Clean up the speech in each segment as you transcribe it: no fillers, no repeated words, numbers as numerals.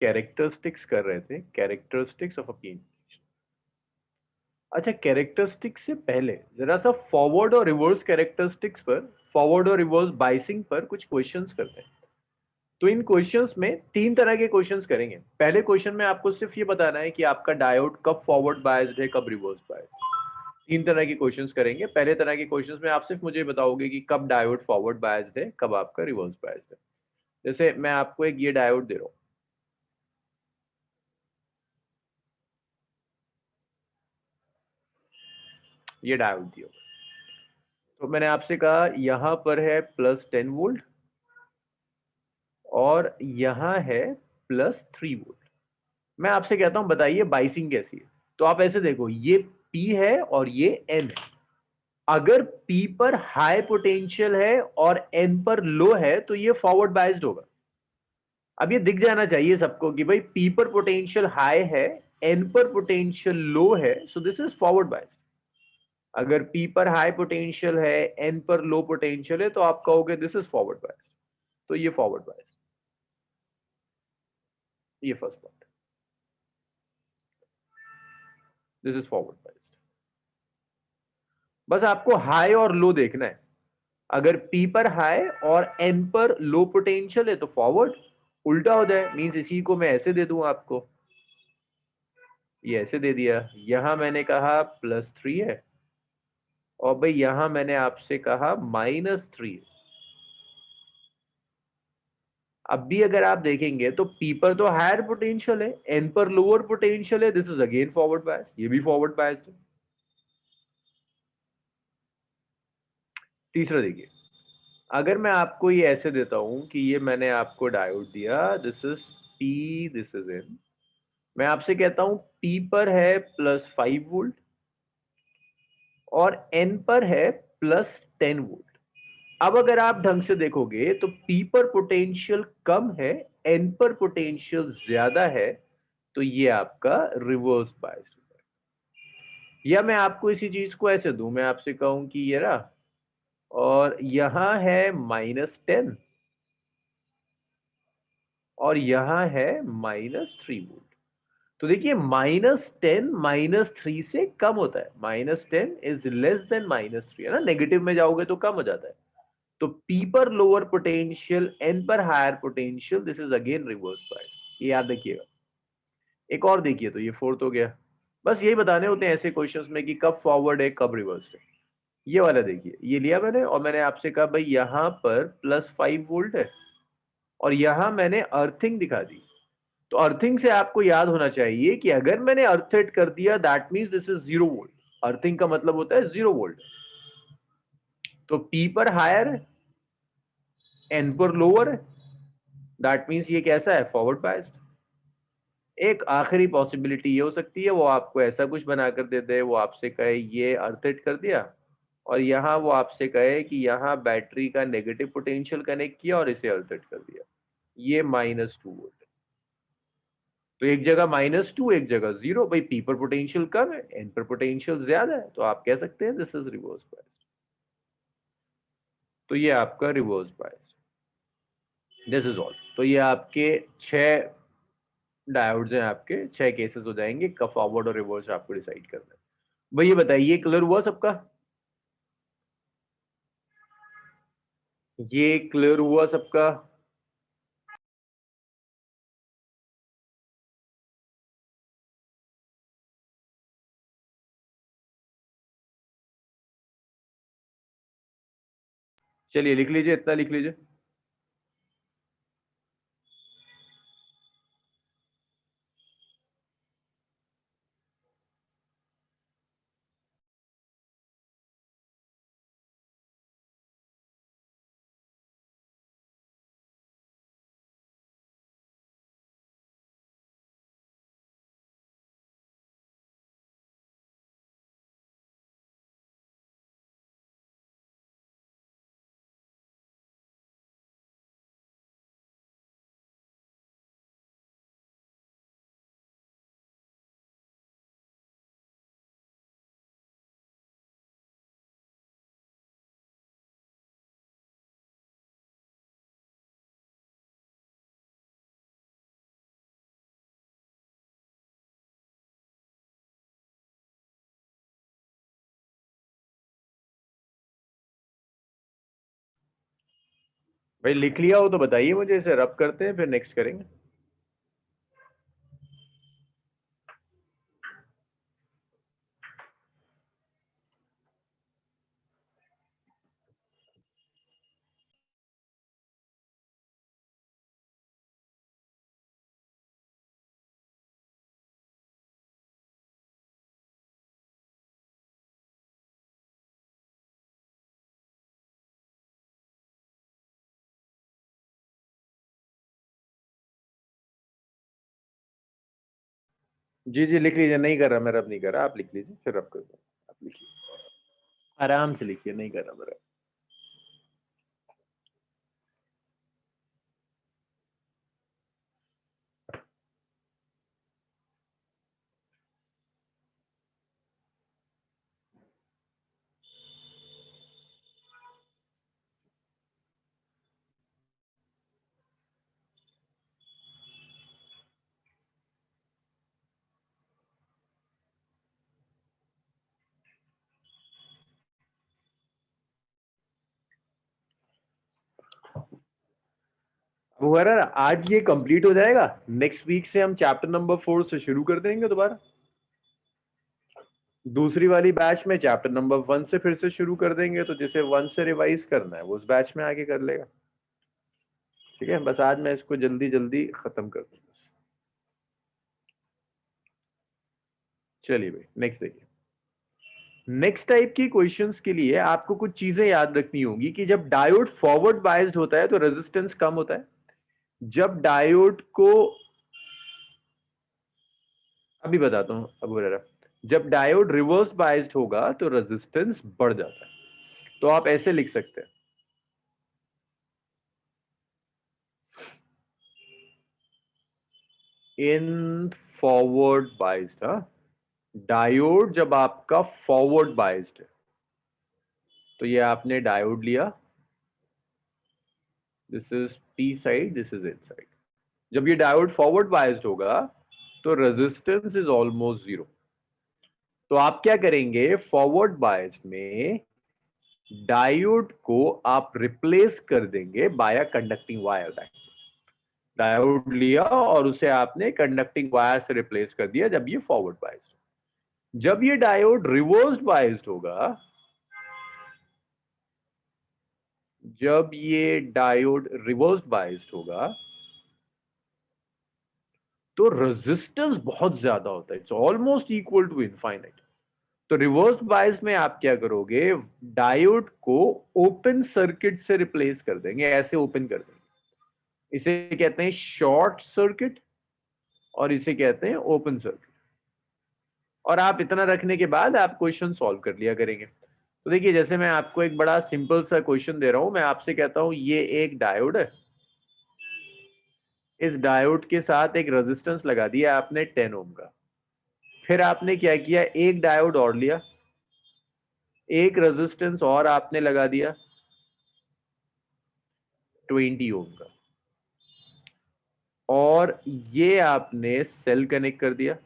Characteristics कर रहे थे, कैरेक्टरिस्टिक्स ऑफ अ पी। अच्छा, कैरेक्टरिस्टिक्स से पहले जरा सा फॉरवर्ड और रिवर्स कैरेक्टरिस्टिक्स पर, फॉरवर्ड और रिवर्स बाइसिंग पर कुछ क्वेश्चंस करते हैं। तो इन क्वेश्चंस में तीन तरह के क्वेश्चंस करेंगे। पहले क्वेश्चन में आपको सिर्फ ये बताना है कि आपका डायोड कब फॉरवर्ड बायस्ड है, कब रिवर्स बायस्ड। तीन तरह के क्वेश्चंस करेंगे। पहले तरह के क्वेश्चंस में आप सिर्फ मुझे बताओगे कि कब डायोड फॉरवर्ड बायस्ड है, कब आपका रिवर्स बायस्ड है। जैसे मैं आपको एक ये डायोड दे रहा हूं, ये डायोड दिया हुआ है। तो मैंने आपसे कहा यहां पर है +10 वोल्ट और यहां है +3 वोल्ट। मैं आपसे कहता हूं बताइए बाइसिंग कैसी है। तो आप ऐसे देखो, ये P है और ये N है। अगर P पर हाई पोटेंशियल है और N पर लो है तो ये फॉरवर्ड बायस्ड होगा। अब ये दिख जाना चाहिए सबको कि भाई P पर पोटेंशियल हाई है, N पर पोटेंशियल लो है, so this is forward biased. अगर P पर हाई पोटेंशियल है, N पर लो पोटेंशियल है, तो आप कहोगे दिस इज फॉरवर्ड बायस्ड। तो ये फॉरवर्ड बायस्ड, ये first point, this is forward biased. बस आपको हाई और लो देखना है। अगर P पर हाई और N पर लो पोटेंशियल है तो फॉरवर्ड। उल्टा हो जाए मींस इसी को मैं ऐसे दे दूं आपको, ये ऐसे दे दिया। यहां मैंने कहा +3 है और भाई यहां मैंने आपसे कहा -3। अब भी अगर आप देखेंगे तो P पर तो हायर पोटेंशियल है, N पर लोअर पोटेंशियल है, this is again forward bias, ये भी फॉरवर्ड बायस है। तीसरा देखिए, अगर मैं आपको ये ऐसे देता हूं कि ये मैंने आपको डायोड दिया, this is P, this is N। मैं आपसे कहता हूं P पर है +5 वोल्ट और N पर है +10 वोल्ट। अब अगर आप ढंग से देखोगे तो P पर पोटेंशियल कम है, N पर पोटेंशियल ज्यादा है, तो ये आपका रिवर्स बायस है। या मैं आपको इसी चीज को ऐसे दूं, मैं आपसे कहूं कि ये रहा और यहां है -10 और यहां है -3 वोल्ट। तो देखिए -10 -3 से कम होता है, -10 इज लेस देन -3, है ना। नेगेटिव में जाओगे तो कम हो जाता है। तो P पर लोअर पोटेंशियल, N पर higher potential, this is again reverse bias, ये याद रखिएगा। एक और देखिए, तो ये फोर्थ हो गया। बस यही बताने होते हैं ऐसे क्वेश्चंस में कि कब फॉरवर्ड है, कब रिवर्स है। ये वाला देखिए, ये लिया मैंने और मैंने आपसे कहा भाई यहां पर +5 वोल्ट है और यहां मैंने अर्थिंग दिखा दी। तो अर्थिंग से आपको याद होना चाहिए कि अगर मैंने अर्थेट कर दिया that means this is 0 volt. Earthing का मतलब होता है 0 वोल्ट। तो P पर हायर है, N पर लोअर है, दैट मींस ये कैसा है, फॉरवर्ड बायस्ड। एक आखिरी पॉसिबिलिटी ये हो सकती है वो आपको ऐसा कुछ बनाकर दे दे, वो आपसे कहे ये अर्थिट कर दिया और यहाँ वो आपसे कहे कि यहाँ बैटरी का नेगेटिव पोटेंशियल कनेक्ट किया और इसे अर्थिट कर दिया, ये -2 वोल्ट। तो एक जगह -2, एक जगह 0। भाई P पर पोटेंशियल कम है, N पर पोटेंशियल ज्यादा है, तो आप कह सकते हैं दिस इज रिवर्स बायस। तो ये आपका reverse bias, this is all. तो ये आपके 6 डायोड्स हैं, आपके 6 केसेस हो जाएंगे। कब फॉरवर्ड और रिवर्स आपको डिसाइड करना है। भाई ये बताइए, क्लियर हुआ सबका? ये क्लियर हुआ सबका? चलिए लिख लीजिए, इतना लिख लीजिए। भाई लिख लिया हो तो बताइए मुझे, इसे रब करते हैं फिर नेक्स्ट करेंगे। जी जी लिख लीजिए, नहीं कर रहा मैं रब, नहीं कर रहा, आप लिख लीजिए फिर रब कर दो। आप लिखिए, आराम से लिखिए, नहीं कर रहा मैं रब। वो है ना, आज ये कंप्लीट हो जाएगा, नेक्स्ट वीक से हम चैप्टर नंबर 4 से शुरू कर देंगे दोबारा। दूसरी वाली बैच में चैप्टर नंबर 1 से फिर से शुरू कर देंगे, तो जिसे 1 से रिवाइज करना है वो उस बैच में आगे कर लेगा। ठीक है, बस आज मैं इसको जल्दी जल्दी खत्म कर दूँ। चलिए भाई नेक्स्ट देखिए। नेक्स्ट टाइप की क्वेश्चंस के लिए आपको कुछ चीजें याद रखनी होगी कि जब डायोड फॉरवर्ड बायस्ड होता है तो रेजिस्टेंस कम होता है। जब डायोड को, अभी बताता हूं अब जरा, जब डायोड रिवर्स बायस्ड होगा तो रेजिस्टेंस बढ़ जाता है। तो आप ऐसे लिख सकते हैं, इन फॉरवर्ड बायस्ड, डायोड जब आपका फॉरवर्ड बायस्ड है, तो ये आपने डायोड लिया, this is P side, this is an side. जब ये डायोड फॉरवर्ड बायस्ड होगा तो रेजिस्टेंस इज ऑलमोस्ट जीरो। तो आप क्या करेंगे, फॉरवर्ड बायस्ड में डायोड को आप रिप्लेस कर देंगे बाय कंडक्टिंग वायर। डायोड लिया और उसे आपने कंडक्टिंग वायर से रिप्लेस कर दिया जब ये फॉरवर्ड बायस्ड। जब ये डायोड रिवर्स्ड बायस्ड होगा, जब ये डायोड रिवर्स्ड बायस्ड होगा तो रेजिस्टेंस बहुत ज्यादा होता है, it's almost equal to infinite. तो रिवर्स बायस में आप क्या करोगे, डायोड को ओपन सर्किट से रिप्लेस कर देंगे, ऐसे ओपन कर देंगे। इसे कहते हैं शॉर्ट सर्किट और इसे कहते हैं ओपन सर्किट। और आप इतना रखने के बाद आप क्वेश्चन सॉल्व कर लिया करेंगे। तो देखिए, जैसे मैं आपको एक बड़ा सिंपल सा क्वेश्चन दे रहा हूं, मैं आपसे कहता हूं ये एक डायोड है, इस डायोड के साथ एक रेजिस्टेंस लगा दिया आपने 10 ओम का। फिर आपने क्या किया, एक डायोड और लिया, एक रेजिस्टेंस और आपने लगा दिया 20 ओम का, और ये आपने सेल कनेक्ट कर दिया।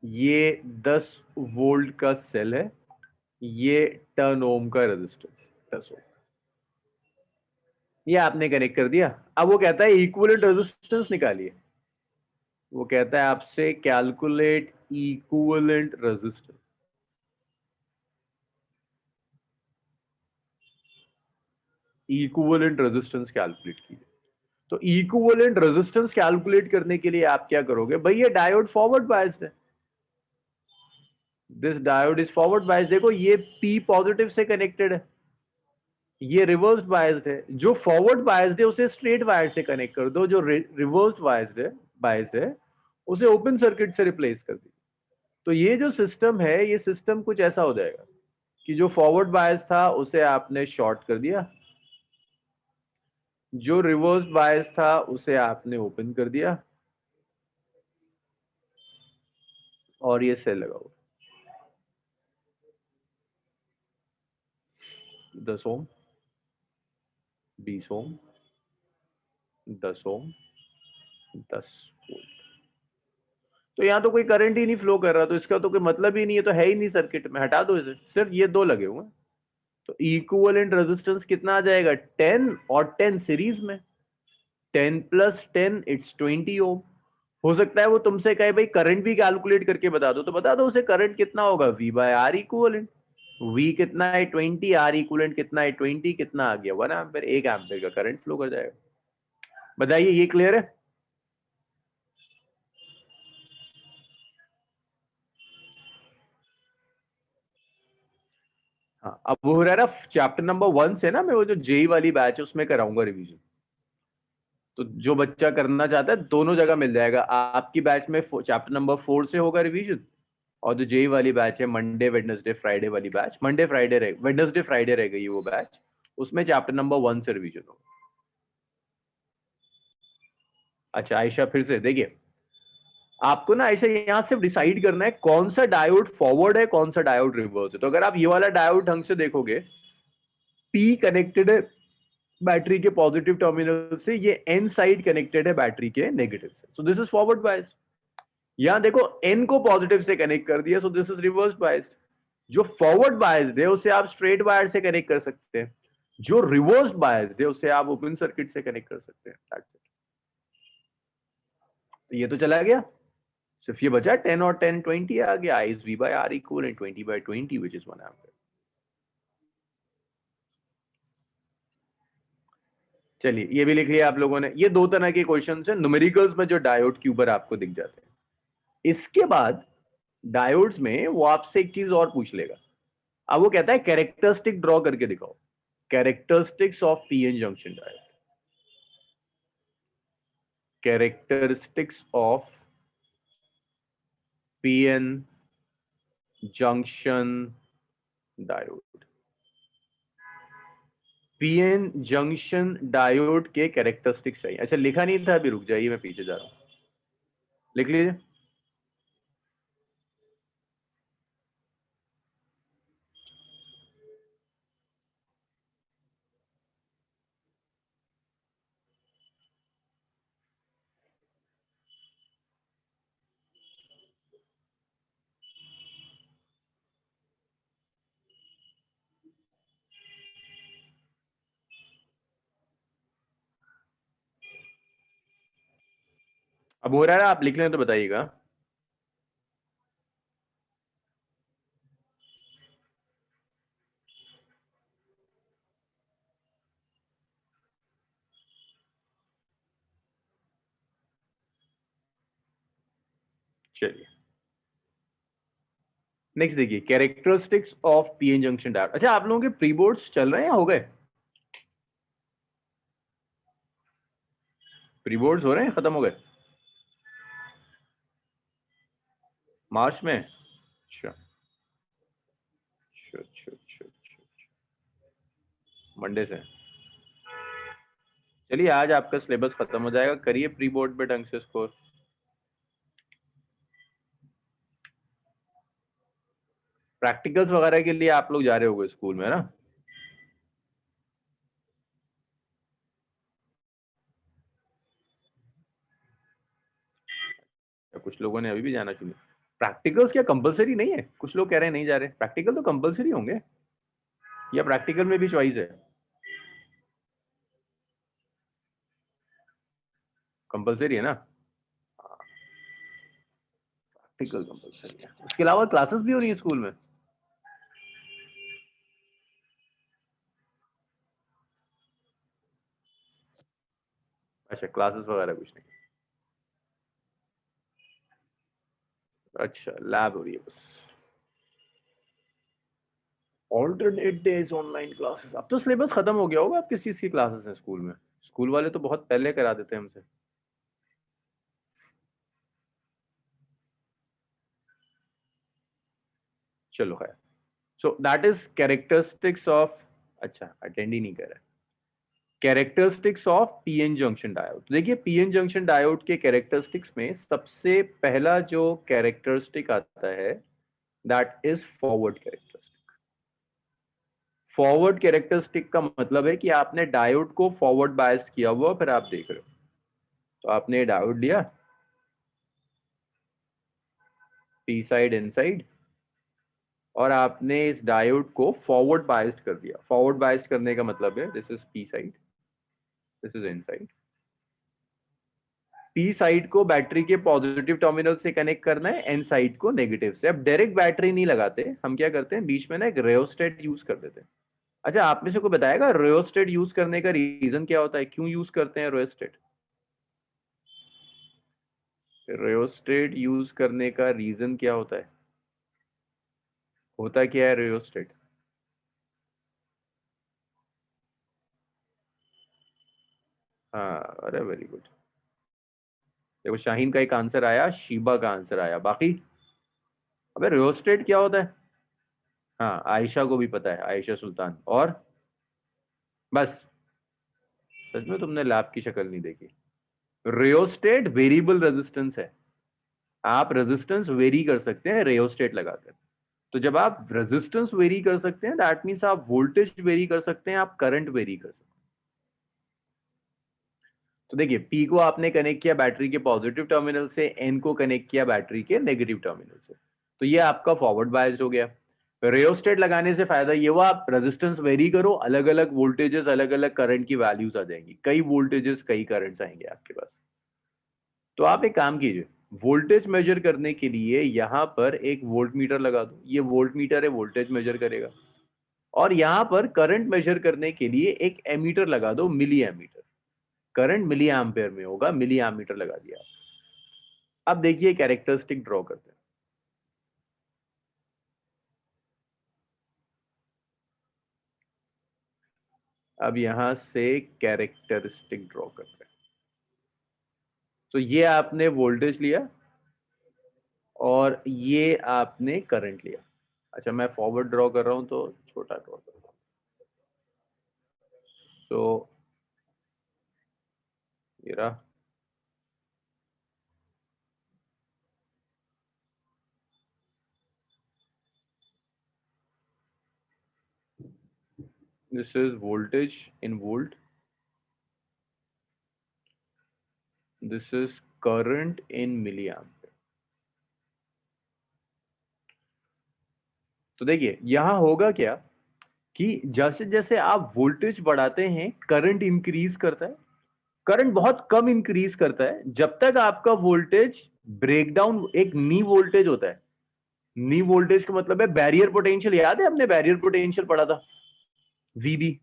ये 10 वोल्ट का सेल है, ये 10 ओम का रेजिस्टेंस 10 ओम, ये आपने कनेक्ट कर दिया। अब वो कहता है इक्विवेलेंट रेजिस्टेंस निकालिए। वो कहता है आपसे calculate equivalent resistance. Equivalent resistance calculate कीजिए। तो इक्विवेलेंट रेजिस्टेंस कैलकुलेट करने के लिए आप क्या करोगे, भाई ये डायोड फॉरवर्ड बायस्ड है, this diode is forward biased. देखो ये पी पॉजिटिव से कनेक्टेड है, ये रिवर्स्ड बायस्ड है। जो फॉरवर्ड बायस्ड है उसे स्ट्रेट वायर से कनेक्ट कर दो, जो रिवर्स्ड बायस्ड है उसे ओपन सर्किट से रिप्लेस कर दी। तो ये जो सिस्टम है, ये सिस्टम कुछ ऐसा हो जाएगा कि जो फॉरवर्ड बायस था उसे आपने शॉर्ट कर दिया, जो रिवर्स बायस था उसे आपने ओपन कर दिया, और ये सेल लगा हुआ 10 ओम, 20 ओम, 10 ओम, 10 वोल्ट। तो यहाँ तो कोई करंट ही नहीं फ्लो कर रहा, तो इसका तो कोई मतलब ही नहीं है, तो है ही नहीं सर्किट में, हटा दो इसे, सिर्फ ये दो लगे हुए हैं। तो इक्विवेलेंट रेजिस्टेंस कितना आ जाएगा, 10 और 10 सीरीज में, 10 प्लस 10 इट्स 20 ओम। हो सकता है वो तुमसे कहे भाई करंट भी कैलकुलेट करके बता दो, तो बता दो उसे करंट कितना होगा, V by R equivalent. V कितना है 20, आर इक्विवेलेंट कितना है 20, कितना आ गया 1 एम्पियर, 1 एम्पियर का करंट फ्लो कर जाएगा। बताइए ये क्लियर है? हाँ, अब वो हो रहा है ना चैप्टर नंबर 1 से ना, मैं वो जो जेई वाली बैच है उसमें कराऊंगा रिवीजन। तो जो बच्चा करना चाहता है दोनों जगह मिल जाएगा, आपकी बैच में चैप्टर नंबर 4 से होगा रिवीजन, और जो जेई वाली बैच है मंडे वेडनेसडे फ्राइडे वाली बैच, मंडे फ्राइडे रहे, वेडनेसडे फ्राइडे रह गई वो बैच, उसमें चैप्टर नंबर 1 से रिवीजन होगा। अच्छा आयशा, फिर से देखिए, आपको ना ऐसे यहां सिर्फ डिसाइड करना है कौन सा डायोड फॉरवर्ड है कौन सा डायोड रिवर्स है। तो अगर आप ये वाला डायोड ढंग से देखोगे, पी कनेक्टेड है बैटरी के पॉजिटिव टर्मिनल से, ये एन साइड कनेक्टेड है बैटरी के नेगेटिव से, so this is forward biased. यहां देखो एन को पॉजिटिव से कनेक्ट कर दिया, so this is reverse biased. जो फॉरवर्ड बायस्ड है उसे आप स्ट्रेट वायर से कनेक्ट कर सकते हैं, जो रिवर्स बायस्ड है उसे आप ओपन सर्किट से कनेक्ट कर सकते हैं। That's it। तो ये तो चला गया, सिर्फ ये बचा 10 और 10 20 आ गया, I is V by R equal and 20 by 20 which is 1 ampere। चलिए ये भी लिख लिया आप लोगों ने। ये दो तरह के क्वेश्चन है न्यूमेरिकल्स में जो डायोड क्यूबर आपको दिख जाते हैं। इसके बाद डायोड्स में वो आपसे एक चीज और पूछ लेगा। अब वो कहता है कैरेक्टरिस्टिक ड्रॉ करके दिखाओ, characteristics of PN junction diode, characteristics of PN junction diode. PN junction diode के कैरेक्टरिस्टिक्स चाहिए। अच्छा लिखा नहीं था अभी, रुक जाइए मैं पीछे जा रहा हूं, लिख लीजिए। अब हो रहा है आप लिख लें तो बताइएगा। चलिए नेक्स्ट देखिए, characteristics of PN junction diode. अच्छा आप लोगों के प्री बोर्ड्स चल रहे हैं या हो गए? प्री बोर्ड्स हो रहे हैं, खत्म हो गए मार्च में? अच्छा अच्छा अच्छा अच्छा अच्छा, मंडे से। चलिए आज आपका सिलेबस खत्म हो जाएगा, करिए प्री बोर्ड पे ढंग से स्कोर। प्रैक्टिकल्स वगैरह के लिए आप लोग जा रहे होगे स्कूल में, है ना? या कुछ लोगों ने अभी भी जाना शुरू। प्रैक्टिकल्स क्या कंपलसरी नहीं है? कुछ लोग कह रहे हैं नहीं जा रहे, प्रैक्टिकल तो कंपलसरी होंगे, या प्रैक्टिकल में भी चॉइस है? कंपलसरी है ना? प्रैक्टिकल कंपलसरी है, उसके अलावा क्लासेस भी हो रही है स्कूल में? अच्छा क्लासेस वगैरह कुछ नहीं। अच्छा लैब हो रही है बस। ऑल्टरनेट डेज ऑनलाइन क्लासेस, अब तो सिलेबस खत्म हो गया होगा। आप किस चीज की क्लासेस हैं स्कूल में? स्कूल वाले तो बहुत पहले करा देते हैं हमसे। चलो खैर, so that is characteristics of, अच्छा अटेंड ही नहीं कर रहा है। Characteristics of PN junction diode. देखिए पीएन जंक्शन डायोड के कैरेक्टरिस्टिक्स में सबसे पहला जो कैरेक्टरिस्टिक आता है that is forward characteristic. Forward characteristic का मतलब है कि आपने डायोड को फॉरवर्ड बायस किया हुआ, फिर आप देख रहे हो। तो आपने डायोड लिया, पी साइड इनसाइड, और आपने इस डायोड को फॉरवर्ड बायस्ड कर दिया। फॉरवर्ड बायस्ड करने का मतलब है this is P side, this is inside. P side को बैटरी के पॉजिटिव टर्मिनल से कनेक्ट करना है, एन साइड को नेगेटिव से। अब डायरेक्ट बैटरी नहीं लगाते, हम क्या करते हैं बीच में ना एक रेयोस्टेट यूज कर देते हैं। अच्छा, आप में से कोई बताएगा रेयोस्टेट यूज करने का रीजन क्या होता है, क्यों यूज करते हैं रेयोस्टेट? रेयोस्टेट यूज करने का रीजन क्या होता है? होता क्या है रेयोस्टेट? हाँ, अरे वेरी गुड। देखो शाहीन का एक आंसर आया, शीबा का आंसर आया, बाकी अबे रेयोस्टेट क्या होता है? हाँ, आयशा को भी पता है, आयशा सुल्तान। और बस, सच में तुमने लैब की शक्ल नहीं देखी। रेयोस्टेट वेरिएबल रेजिस्टेंस है। आप रेजिस्टेंस वेरी कर सकते हैं रेयोस्टेट लगाकर। तो जब आप रेजिस्टेंस वेरी कर सकते हैं, दैट मीन्स आप वोल्टेज वेरी कर सकते हैं, आप करंट वेरी कर सकते हैं। तो देखिए, पी को आपने कनेक्ट किया बैटरी के पॉजिटिव टर्मिनल से, एन को कनेक्ट किया बैटरी के नेगेटिव टर्मिनल से। तो ये आपका फॉरवर्ड बायस्ड हो गया। रेयोस्टेट लगाने से फायदा ये हुआ, आप रेजिस्टेंस वेरी करो, अलग अलग वोल्टेजेस अलग अलग करंट की वैल्यूज आ जाएंगी, कई वोल्टेजेस कई करंट्स आएंगे आपके पास। तो आप एक काम कीजिए, वोल्टेज मेजर करने के लिए यहां पर एक वोल्ट मीटर लगा दो। ये वोल्ट मीटर है, वोल्टेज मेजर करेगा। और यहां पर करंट मेजर करने के लिए एक एमीटर लगा दो, milli ammeter. Current milli ampere में होगा, मिली एमीटर लगा दिया। अब देखिए कैरेक्टरिस्टिक ड्रॉ करते हैं। अब यहां से कैरेक्टरिस्टिक ड्रॉ करते हैं। तो ये आपने वोल्टेज लिया और ये आपने करंट लिया। अच्छा, मैं फॉरवर्ड ड्रॉ कर रहा हूं तो छोटा ड्रॉ कर रहा हूं। तो ये रहा। This is voltage in volt, this is current in milli ampere. तो देखिए यहां होगा क्या कि जैसे जैसे आप वोल्टेज बढ़ाते हैं, करंट इंक्रीज करता है। करंट बहुत कम इंक्रीज करता है जब तक आपका वोल्टेज ब्रेकडाउन, एक नी वोल्टेज होता है। नी वोल्टेज का मतलब है बैरियर पोटेंशियल, याद है हमने बैरियर पोटेंशियल पढ़ा था, वीबी।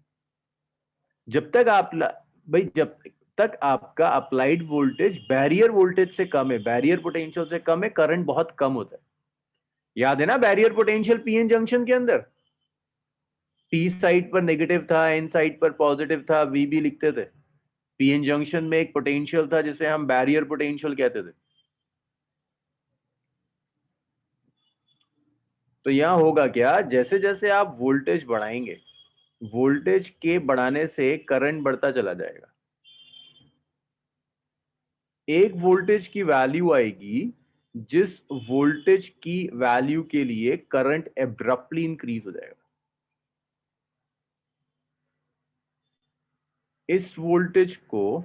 जब तक आप भाई जब तक आपका अप्लाइड वोल्टेज बैरियर वोल्टेज से कम है, बैरियर पोटेंशियल से कम है, करंट बहुत कम होता है। याद है ना बैरियर पोटेंशियल पीएन जंक्शन के अंदर? पी साइड पर नेगेटिव था, एन साइड पर पॉजिटिव था, वीबी लिखते थे। पीएन जंक्शन में एक पोटेंशियल था जिसे हम बैरियर पोटेंशियल कहते थे। तो यहां होगा क्या, जैसे जैसे आप वोल्टेज बढ़ाएंगे, वोल्टेज के बढ़ाने से करंट बढ़ता चला जाएगा। एक वोल्टेज की वैल्यू आएगी जिस वोल्टेज की वैल्यू के लिए करंट एब्रप्टली इंक्रीज हो जाएगा। इस वोल्टेज को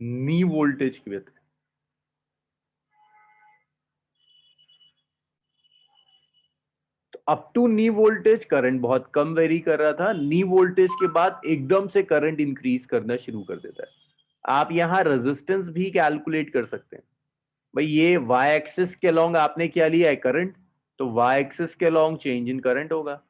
नी वोल्टेज की कहते हैं। तो up to knee voltage current बहुत कम वेरी कर रहा था, नी वोल्टेज के बाद एकदम से करंट इंक्रीज करना शुरू कर देता है। आप यहां रेजिस्टेंस भी कैलकुलेट कर सकते हैं। भाई ये वाई एक्सिस के लॉन्ग आपने क्या लिया है, करंट। तो वाई एक्सिस के लॉन्ग चेंज इन करंट होगा।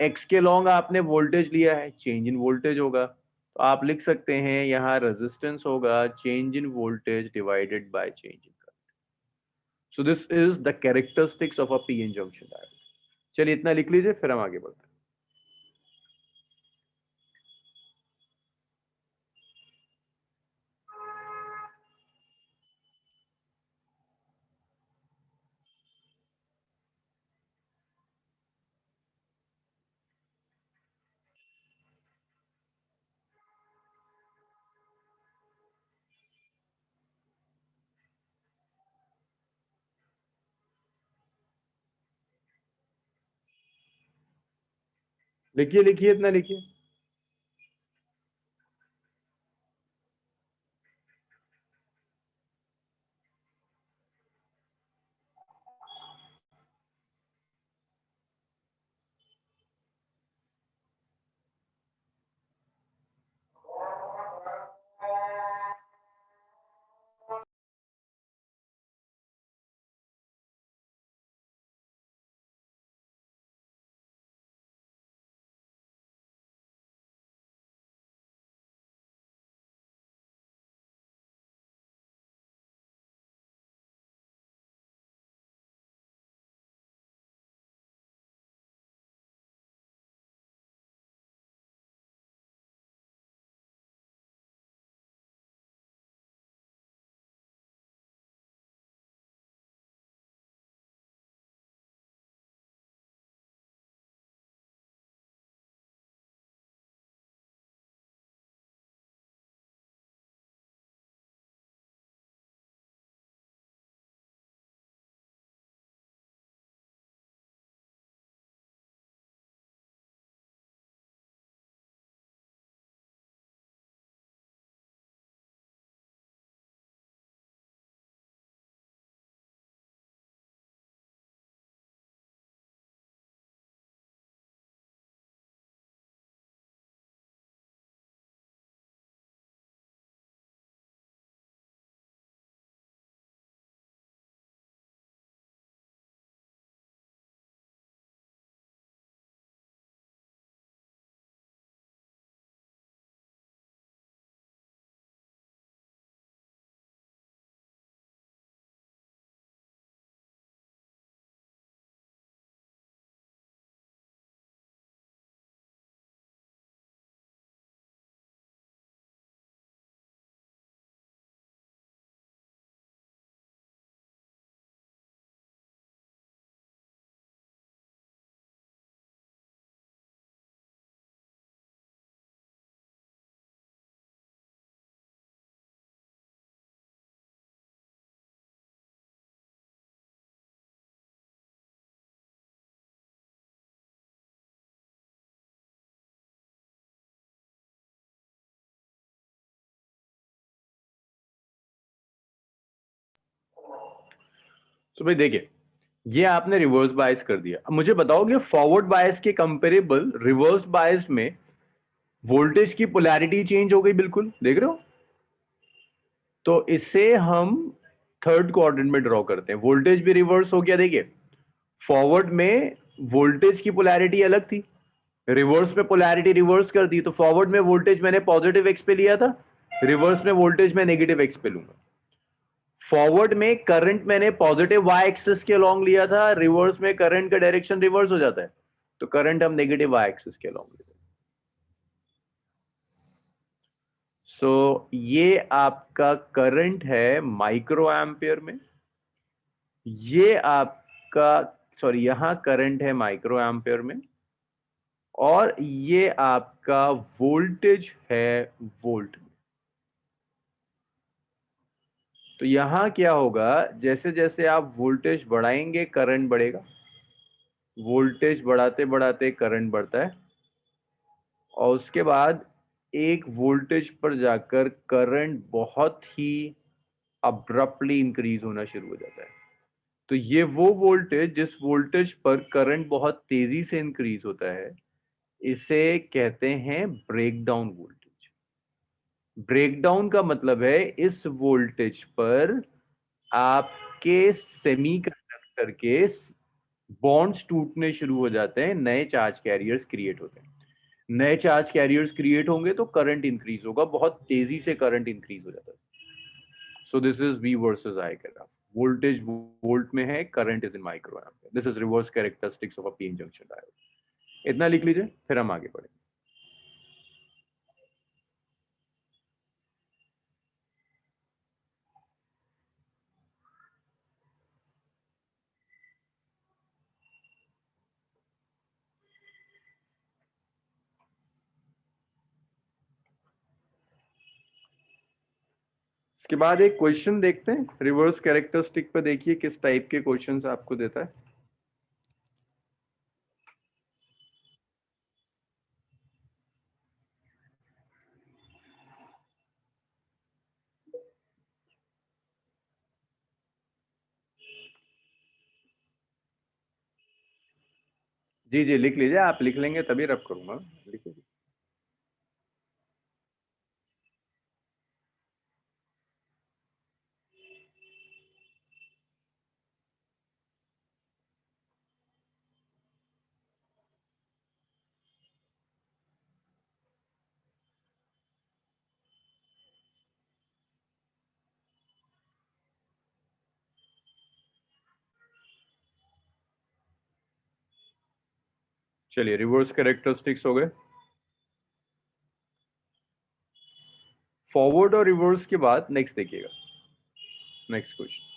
एक्स के लॉन्ग आपने वोल्टेज लिया है, चेंज इन वोल्टेज होगा। तो आप लिख सकते हैं यहां रेजिस्टेंस होगा change in voltage divided by change in current. So this is the characteristics of a PN junction diode. चलिए इतना लिख लीजिए, फिर हम आगे बढ़ते हैं। लिखिए लिखिए, इतना लिखिए। तो भाई देखिए, ये आपने रिवर्स बायस कर दिया। अब मुझे बताओगे फॉरवर्ड बायस के कंपेरेबल रिवर्स बायस में वोल्टेज की पोलैरिटी चेंज हो गई, बिल्कुल देख रहे हो। तो इसे हम थर्ड क्वाड्रेंट में ड्रॉ करते हैं, वोल्टेज भी रिवर्स हो गया। देखिए फॉरवर्ड में वोल्टेज की पोलैरिटी अलग थी, रिवर्स में पोलैरिटी रिवर्स कर दी, तो फॉरवर्ड में वोल्टेज मैंने पॉजिटिव एक्स पे लिया था, रिवर्स में वोल्टेज में नेगेटिव एक्स पे लूंगा। फॉरवर्ड में करंट मैंने पॉजिटिव वाई एक्सिस के अलोंग लिया था, रिवर्स में करंट का डायरेक्शन रिवर्स हो जाता है, तो करंट हम नेगेटिव वाई एक्सिस के अलोंग लेते हैं। सो ये आपका करंट है माइक्रो एम्पियर में, ये आपका, सॉरी यहां करंट है माइक्रो एम्पियर में, और ये आपका वोल्टेज है वोल्ट में। तो यहां क्या होगा, जैसे जैसे आप वोल्टेज बढ़ाएंगे करंट बढ़ेगा, वोल्टेज बढ़ाते बढ़ाते करंट बढ़ता है, और उसके बाद एक वोल्टेज पर जाकर करंट बहुत ही अब्रप्टली इंक्रीज होना शुरू हो जाता है। तो ये वो वोल्टेज, जिस वोल्टेज पर करंट बहुत तेजी से इंक्रीज होता है, इसे कहते हैं ब्रेकडाउन वोल्टेज। ब्रेकडाउन का मतलब है इस वोल्टेज पर आपके सेमीकंडक्टर के बॉन्ड्स टूटने शुरू हो जाते हैं, नए चार्ज कैरियर्स क्रिएट होते हैं। नए चार्ज कैरियर्स क्रिएट होंगे तो करंट इंक्रीज होगा, बहुत तेजी से करंट इंक्रीज हो जाता है। So this is we versus I graph, voltage volt में है, current is in micro ampere. This is reverse characteristics of a PN junction diode. इतना लिख लीजिए, फिर हम आगे बढ़ेंगे। इसके बाद एक क्वेश्चन देखते हैं, रिवर्स कैरेक्टरिस्टिक पे देखिए किस टाइप के क्वेश्चंस आपको देता है। जी जी लिख लीजिए, आप लिख लेंगे तभी रब करूंगा, लिखिए। चलिए रिवर्स कैरेक्टरिस्टिक्स हो गए। फॉरवर्ड और रिवर्स के बाद नेक्स्ट देखिएगा, नेक्स्ट क्वेश्चन।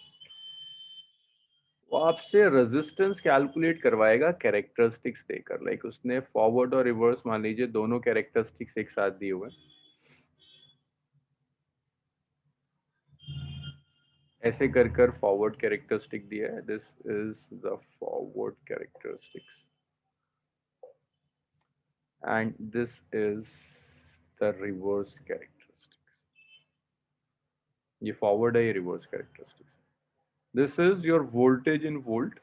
वो आपसे रेजिस्टेंस कैलकुलेट करवाएगा कैरेक्टरिस्टिक्स देकर, लाइक उसने फॉरवर्ड और रिवर्स मान लीजिए दोनों कैरेक्टरिस्टिक्स एक साथ दिए हुए, ऐसे कर कर फॉरवर्ड कैरेक्टरिस्टिक दिया है, this is the forward characteristics and this is the reverse characteristics. ये फॉरवर्ड है, ये reverse characteristics. This is your voltage in volt,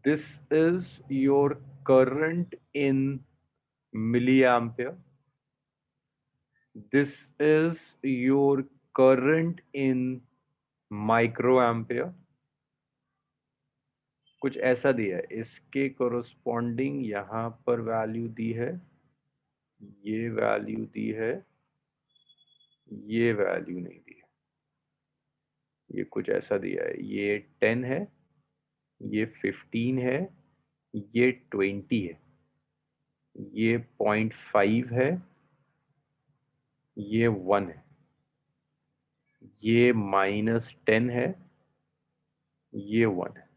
this is your current in milliampere, this is your current in microampere। कुछ ऐसा दिया है, इसके corresponding यहां पर वैल्यू दी है, ये वैल्यू दी है, ये वैल्यू नहीं दी है, ये कुछ ऐसा दिया है, ये 10 है, ये 15 है, ये 20 है, ये 0.5 है, ये 1 है, ये -10 है, ये 1 है।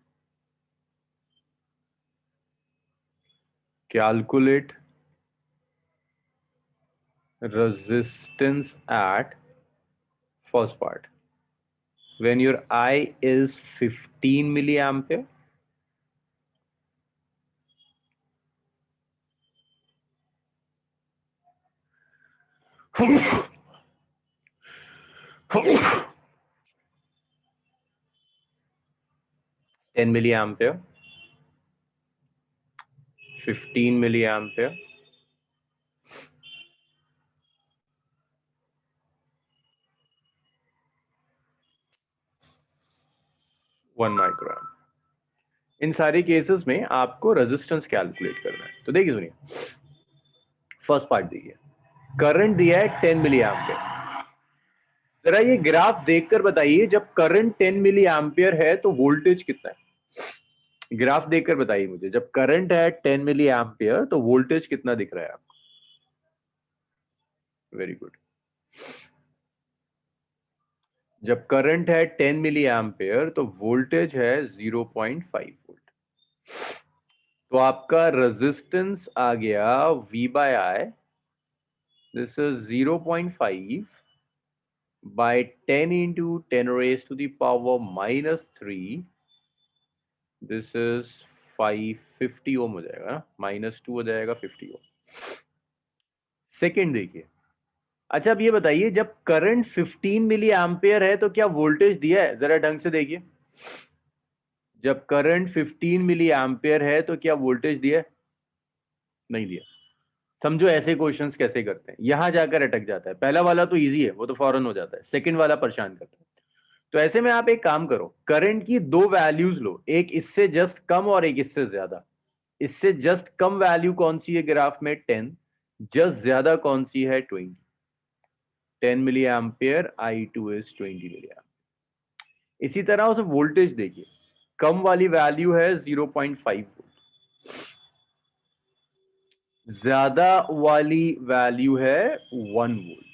Calculate resistance at first part when your I is 15 milliampere, 10 milli ampere, 15 milli ampere, 1 micro amp. इन सारे केसेस में आपको रेजिस्टेंस कैलकुलेट करना है। तो देखिए सुनिए, फर्स्ट पार्ट देखिए, करंट दिया है 10 मिली एम्पियर। जरा ये ग्राफ देखकर बताइए, जब करंट 10 मिली एम्पियर है तो वोल्टेज कितना है? ग्राफ देखकर बताइए मुझे, जब करंट है 10 मिली एम्पियर तो वोल्टेज कितना दिख रहा है आपको? Very good. जब करंट है 10 मिली एम्पियर तो वोल्टेज है 0.5 वोल्ट। तो आपका रेजिस्टेंस आ गया V by I, this is 0.5 by 10 into 10 raised to the power minus 3, this is 550 ओम हो जाएगा ना, -2 हो जाएगा 50 ओम। सेकेंड देखिए, अच्छा अब ये बताइए, जब करंट 15 मिली एम्पियर है तो क्या वोल्टेज दिया है? जरा ढंग से देखिए, जब करंट 15 मिली एम्पियर है तो क्या वोल्टेज दिया है? नहीं दिया। समझो ऐसे क्वेश्चंस कैसे करते हैं, यहां जाकर अटक जाता है। पहला वाला तो इजी है, वो तो फौरन हो जाता है, सेकंड वाला परेशान करता है। तो ऐसे में आप एक काम करो, करंट की दो वैल्यूज लो, एक इससे जस्ट कम और एक इससे ज्यादा। इससे जस्ट कम वैल्यू कौन सी है ग्राफ में? 10। जस्ट ज्यादा कौन सी है? 20। 10 milli ampere, I2 is 20 milli ampere. इसी तरह उसे वोल्टेज देखिए, कम वाली वैल्यू है 0.5 वोल्ट, ज्यादा वाली वैल्यू है 1 वोल्ट।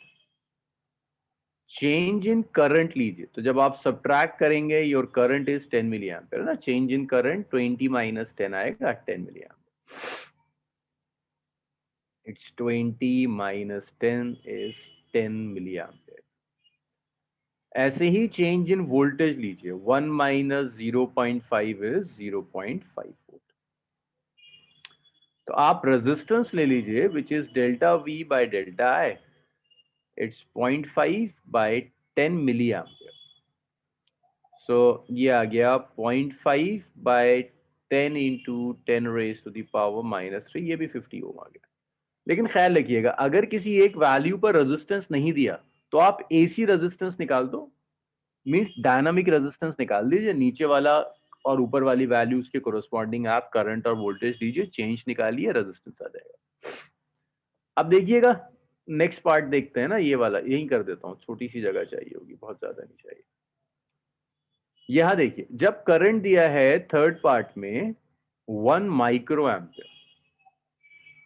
चेंज इन करंट लीजिए, तो जब आप सब्ट्रैक्ट करेंगे, your current is 10 milli ampere ना, चेंज इन करंट 20 माइनस 10 आएगा 10 milli ampere. It's 20 minus 10 is 10 milli ampere. ऐसे ही चेंज इन वोल्टेज लीजिए, 1 माइनस 0.5 इज 0.5 वोल्ट। तो आप रेजिस्टेंस ले लीजिए, which is delta V by delta I, it's 0.5 by 10 milli ampere. So ये आ गया 0.5 by 10 into 10 raise to the power -3, ये भी 50 ओम आ गया। लेकिन ख्याल रखिएगा, अगर किसी एक वैल्यू पर रेजिस्टेंस नहीं दिया तो आप एसी रेजिस्टेंस निकाल दो, मींस डायनामिक रेजिस्टेंस निकाल दीजिए, नीचे वाला और ऊपर वाली वैल्यूज के कोरोस्पॉन्डिंग आप करंट और वोल्टेज लीजिए, चेंज निकालिए, रेजिस्टेंस आ जाएगा। अब देखिएगा, नेक्स्ट पार्ट देखते हैं ना, ये वाला यही कर देता हूं, छोटी सी जगह चाहिए होगी, बहुत ज्यादा नहीं चाहिए। यहां देखिए, जब करंट दिया है थर्ड पार्ट में 1 माइक्रो एम्पियर,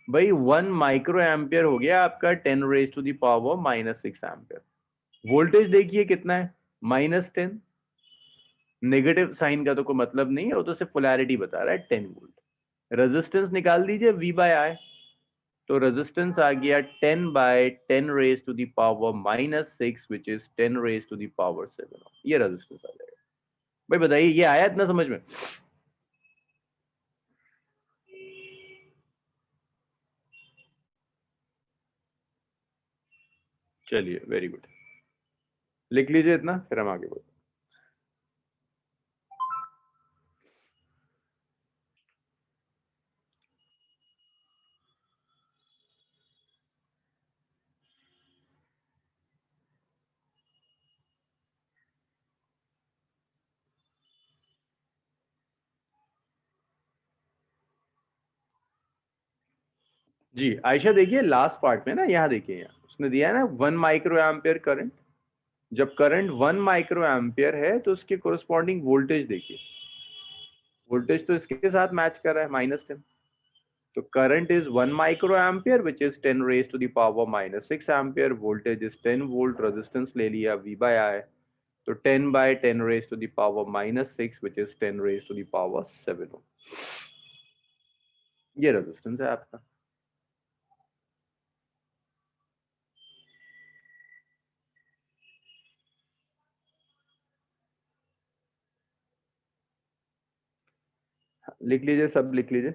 भाई 1 माइक्रो एम्पियर हो गया आपका 10 raise to the power -6 ampere. Voltage देखिए कितना है, -10। नेगेटिव साइन का तो कोई मतलब नहीं है, वो तो सिर्फ पोलैरिटी बता रहा है, 10 वोल्ट। रेजिस्टेंस निकाल दीजिए V बाय आई, तो रेजिस्टेंस आ गया 10 by 10 raise to the power -6, which is 10 raise to the power 7। ये रेजिस्टेंस आ जाएगा। भाई बताइए, ये आया इतना समझ में? चलिए, वेरी गुड। लिख लीजिए इतना, फिर हम आगे बढ़ते। जी आयशा, देखिए लास्ट पार्ट में ना, यहाँ देखिए, यहाँ उसने दिया है ना 1 माइक्रो एम्पियर करंट। जब करंट 1 माइक्रो एम्पियर है तो उसके कोरस्पॉन्डिंग वोल्टेज देखिए, वोल्टेज तो इसके साथ मैच कर रहा है, -10। तो current is 1 micro ampere, which is 10 raise to the power -6 ampere. Voltage is 10 volt, resistance ले लिया V बाय आई, तो 10 by 10 raise to the power -6, which is 10 raise to the power 7। ये रेजिस्टेंस है आपका। लिख लीजिए, सब लिख लीजिए।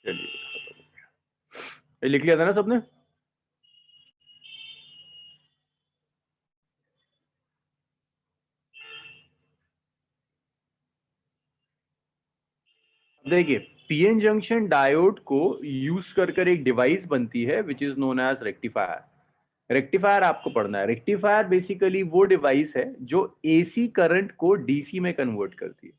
चलिए खत्म हो गया। ये लिख लिया था ना सबने? देखिए, पीएन जंक्शन डायोड को यूज कर एक डिवाइस बनती है which is known as rectifier. Rectifier आपको पढ़ना है। रेक्टिफायर बेसिकली वो डिवाइस है जो एसी करंट को डीसी में कन्वर्ट करती है।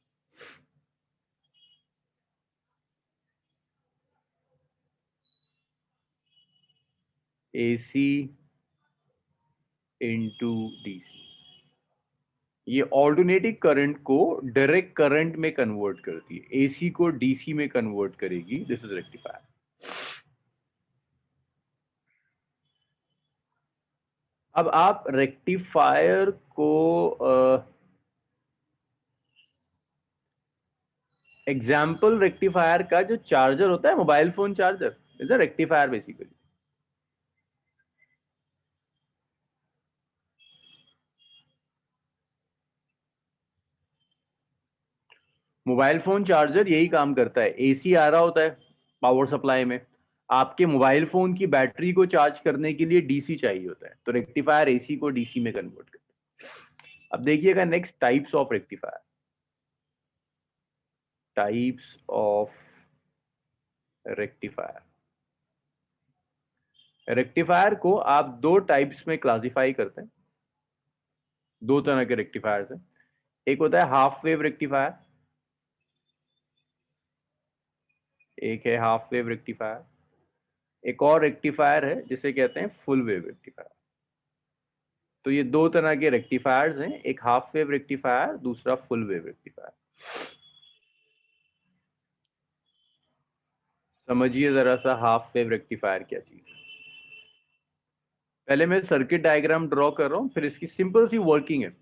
एसी इंटू डीसी, ये ऑल्टरनेटिंग करंट को डायरेक्ट करंट में कन्वर्ट करती है, एसी को डीसी में कन्वर्ट करेगी। This is rectifier. अब आप रेक्टिफायर को एग्जाम्पल रेक्टिफायर का जो चार्जर होता है, mobile phone charger is a rectifier basically. Mobile phone charger यही काम करता है। एसी आ रहा होता है पावर सप्लाई में, आपके मोबाइल फोन की बैटरी को चार्ज करने के लिए डीसी चाहिए होता है, तो रेक्टिफायर एसी को डीसी में कन्वर्ट करता है। अब देखिएगा next types of rectifier. Types of rectifier. Rectifier को आप दो टाइप्स में क्लासिफाई करते हैं। दो तरह के रेक्टिफायर्स हैं। एक होता है हाफ वेव रेक्टिफायर, एक है हाफ वेव रेक्टिफायर। एक और रेक्टिफायर है जिसे कहते हैं फुल वेव रेक्टिफायर। तो ये दो तरह के रेक्टिफायर्स हैं, एक हाफ वेव रेक्टिफायर, दूसरा फुल वेव रेक्टिफायर। समझिए जरा सा हाफ वेव रेक्टिफायर क्या चीज है। पहले मैं सर्किट डायग्राम ड्रॉ कर रहा हूं, फिर इसकी सिंपल सी वर्किंग है।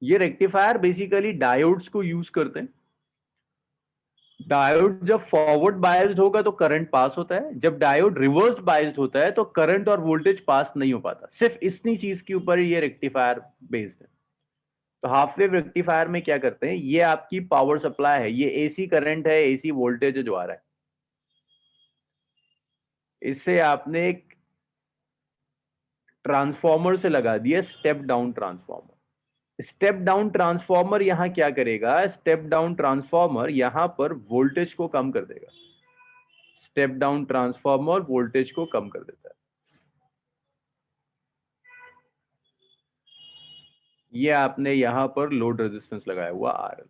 ये रेक्टिफायर बेसिकली डायोड्स को यूज करते हैं। डायोड जब फॉरवर्ड बायस्ड होगा तो करंट पास होता है, जब डायोड रिवर्स बायस्ड होता है तो करंट और वोल्टेज पास नहीं हो पाता। सिर्फ इतनी चीज के ऊपर ये रेक्टिफायर बेस्ड है। तो हाफ वेव रेक्टिफायर में क्या करते हैं, ये आपकी पावर सप्लाई है, ये एसी करंट है, एसी वोल्टेज जो आ रहा है, इससे आपने एक ट्रांसफॉर्मर से लगा दिया step down transformer. Step down transformer यहां क्या करेगा, स्टेप डाउन ट्रांसफॉर्मर यहां पर वोल्टेज को कम कर देगा। स्टेप डाउन ट्रांसफॉर्मर वोल्टेज को कम कर देता है। ये आपने यहां पर लोड रेजिस्टेंस लगाया हुआ RL.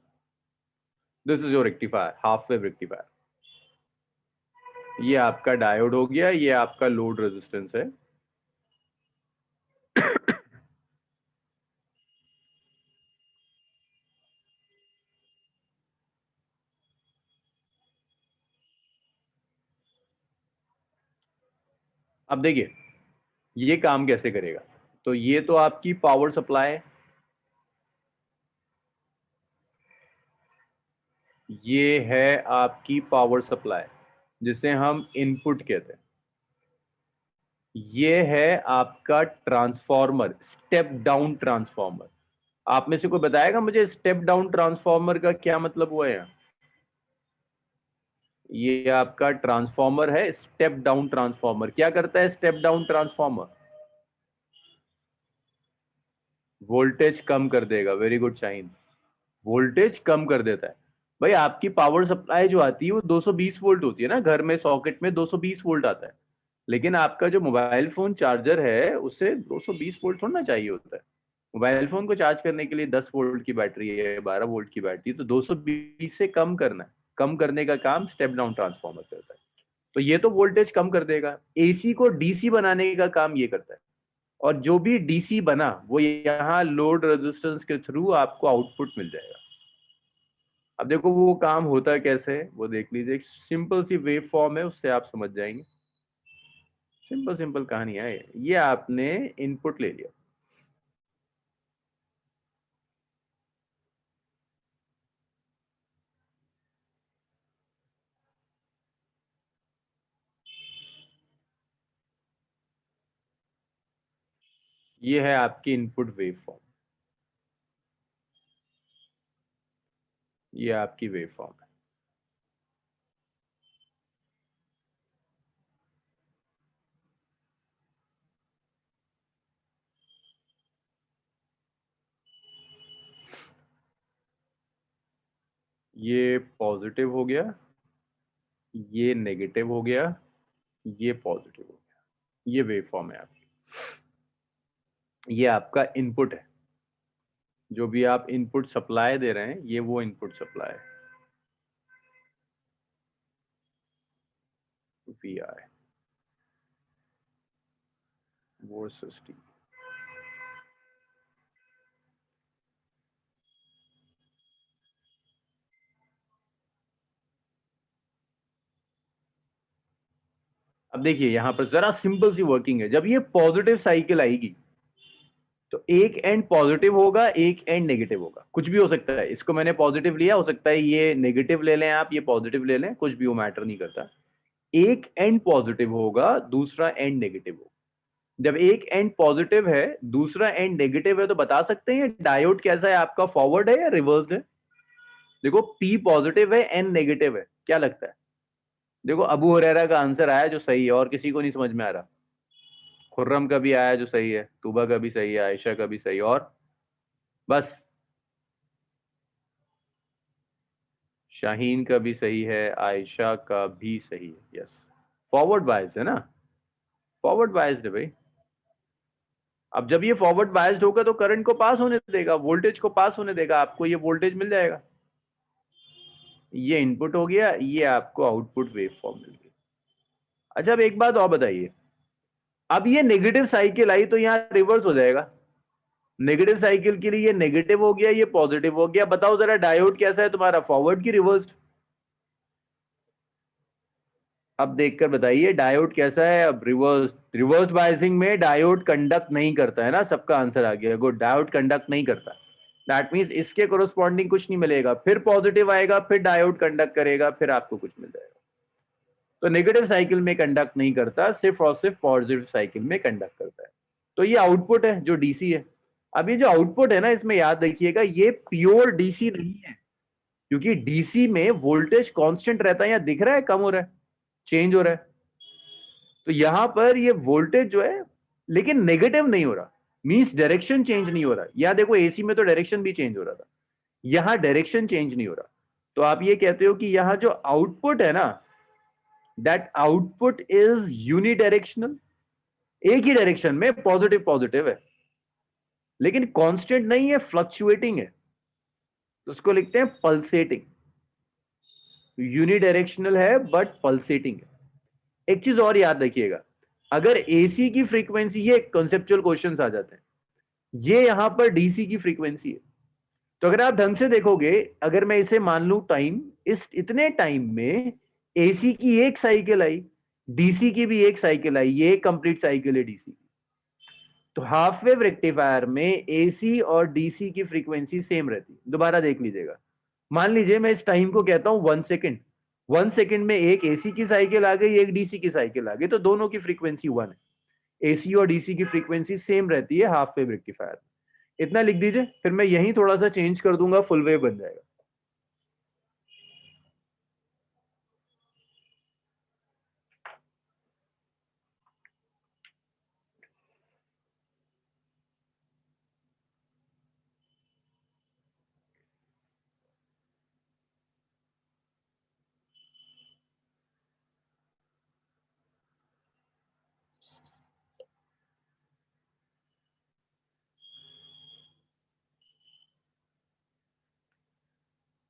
This is your rectifier, half wave rectifier. ये आपका डायोड हो गया, ये आपका लोड रेजिस्टेंस है। अब देखिए ये काम कैसे करेगा। तो ये तो आपकी पावर सप्लाई है, ये है आपकी पावर सप्लाई जिसे हम इनपुट कहते हैं। ये है आपका ट्रांसफॉर्मर, स्टेप डाउन ट्रांसफॉर्मर। आप में से कोई बताएगा मुझे स्टेप डाउन ट्रांसफॉर्मर का क्या मतलब हुआ है? ये आपका ट्रांसफॉर्मर है, स्टेप डाउन ट्रांसफॉर्मर। क्या करता है स्टेप डाउन ट्रांसफॉर्मर? वोल्टेज कम कर देगा। वेरी गुड शाहीन, वोल्टेज कम कर देता है। भाई आपकी पावर सप्लाई जो आती है वो 220 वोल्ट होती है ना, घर में सॉकेट में 220 वोल्ट आता है। लेकिन आपका जो मोबाइल फोन चार्जर है उसे 220 वोल्ट थोड़ा ना चाहिए होता है। मोबाइल फोन को चार्ज करने के लिए 10 वोल्ट की बैटरी है, 12 वोल्ट की बैटरी है, तो 220 से कम करना है। कम करने का काम स्टेप डाउन ट्रांसफॉर्मर करता है। तो ये तो वोल्टेज कम कर देगा। एसी को डीसी बनाने का काम ये करता है। और जो भी डीसी बना वो यहाँ लोड रेजिस्टेंस के थ्रू आपको आउटपुट मिल जाएगा। अब देखो वो काम होता कैसे है वो देख लीजिए। एक सिंपल सी वेव फॉर्म है, उससे आप समझ जाएंगे। सिंपल सिंपल कहानी है ये। आपने इनपुट ले लिया, ये है आपकी इनपुट वेव फॉर्म, ये आपकी वेव फॉर्म है। ये पॉजिटिव हो गया, ये नेगेटिव हो गया, ये पॉजिटिव हो गया। ये वेव फॉर्म है आपकी, ये आपका इनपुट है। जो भी आप इनपुट सप्लाई दे रहे हैं, ये वो इनपुट सप्लाई है, वी आई वर्सेस टी। अब देखिए यहां पर जरा सिंपल सी वर्किंग है। जब ये पॉजिटिव साइकिल आएगी तो एक एंड पॉजिटिव होगा, एक एंड नेगेटिव होगा। कुछ भी हो सकता है, इसको मैंने पॉजिटिव लिया, हो सकता है ये नेगेटिव ले लें आप, ये पॉजिटिव ले लें, कुछ भी वो मैटर नहीं करता। एक एंड पॉजिटिव होगा, दूसरा एंड नेगेटिव होगा। जब एक एंड पॉजिटिव है, दूसरा एंड नेगेटिव है, तो बता सकते हैं डायोड कैसा है आपका, फॉरवर्ड है या रिवर्स्ड है? देखो पी पॉजिटिव है, एन नेगेटिव है, क्या लगता है? देखो अबू हुरैरा का आंसर आया जो सही है, और किसी को नहीं समझ में आ रहा। खुर्रम का भी आया जो सही है, तूबा का भी सही है, आयशा का भी सही है, और बस शाहीन का भी सही है, आयशा का भी सही है। यस, फॉरवर्ड बायस है ना, फॉरवर्ड बायस्ड है भाई। अब जब ये फॉरवर्ड बायस्ड होगा तो करंट को पास होने देगा, वोल्टेज को पास होने देगा, आपको ये वोल्टेज मिल जाएगा। ये इनपुट हो गया, ये आपको आउटपुट वेव फॉर्म मिल गई। अच्छा अब एक बात और बताइए, अब ये नेगेटिव साइकिल आई तो यहां रिवर्स हो जाएगा। नेगेटिव साइकिल के लिए ये नेगेटिव हो गया, ये पॉजिटिव हो गया। बताओ जरा डायोड कैसा है तुम्हारा, फॉरवर्ड की रिवर्स्ड? अब देखकर बताइए डायोड कैसा है। अब रिवर्स बायसिंग में डायोड कंडक्ट नहीं करता है ना, सबका आंसर आ गया, गुड। डायोड कंडक्ट नहीं करता, दैट मींस इसके कोरोस्पॉन्डिंग कुछ नहीं मिलेगा, फिर पॉजिटिव आएगा, फिर डायोड कंडक्ट करेगा, फिर आपको कुछ मिल जाएगा। तो नेगेटिव साइकिल में कंडक्ट नहीं करता, सिर्फ और सिर्फ पॉजिटिव साइकिल में कंडक्ट करता है। तो ये आउटपुट है जो डीसी है। अब ये जो आउटपुट है ना, इसमें याद रखिएगा ये प्योर डीसी नहीं है, क्योंकि डीसी में वोल्टेज कांस्टेंट रहता है, यहां दिख रहा है कम हो रहा है, चेंज हो रहा है। तो यहां पर ये वोल्टेज जो है लेकिन नेगेटिव नहीं हो रहा, मींस डायरेक्शन चेंज नहीं हो रहा। या देखो एसी में तो डायरेक्शन भी चेंज हो रहा था, यहां डायरेक्शन चेंज नहीं हो रहा। तो आप ये कहते हो कि यहां जो आउटपुट है ना, दैट आउटपुट इज यूनिडायरेक्शनल, एक ही डायरेक्शन में पॉजिटिव पॉजिटिव है, लेकिन कांस्टेंट नहीं है, फ्लक्चुएटिंग है। तो उसको लिखते हैं पल्सेटिंग। यूनिडायरेक्शनल है बट पल्सेटिंग है। एक चीज और याद रखिएगा, अगर एसी की फ्रीक्वेंसी, ये कॉन्सेप्चुअल क्वेश्चंस आ जाते हैं, ये यहां पर डीसी की फ्रीक्वेंसी है। तो अगर आप ढंग से देखोगे, अगर मैं इसे मान लू टाइम, इस इतने टाइम में एसी की एक साइकिल आई, डीसी की भी एक साइकिल आई, ये एक कंप्लीट साइकिल है डीसी की। तो हाफ वेव रेक्टिफायर में एसी और डीसी की फ्रीक्वेंसी सेम रहती है। दोबारा देख लीजिएगा, मान लीजिए मैं इस टाइम को कहता हूं 1 सेकेंड, 1 सेकेंड में एक एसी की साइकिल आ गई, एक डीसी की साइकिल आ गई, तो दोनों की फ्रीक्वेंसी 1 है। एसी और डीसी की फ्रीक्वेंसी सेम रहती है हाफ वेव रेक्टिफायर। इतना लिख दीजिए, फिर मैं यहीं थोड़ा सा चेंज कर दूंगा, फुल वेव बन जाएगा।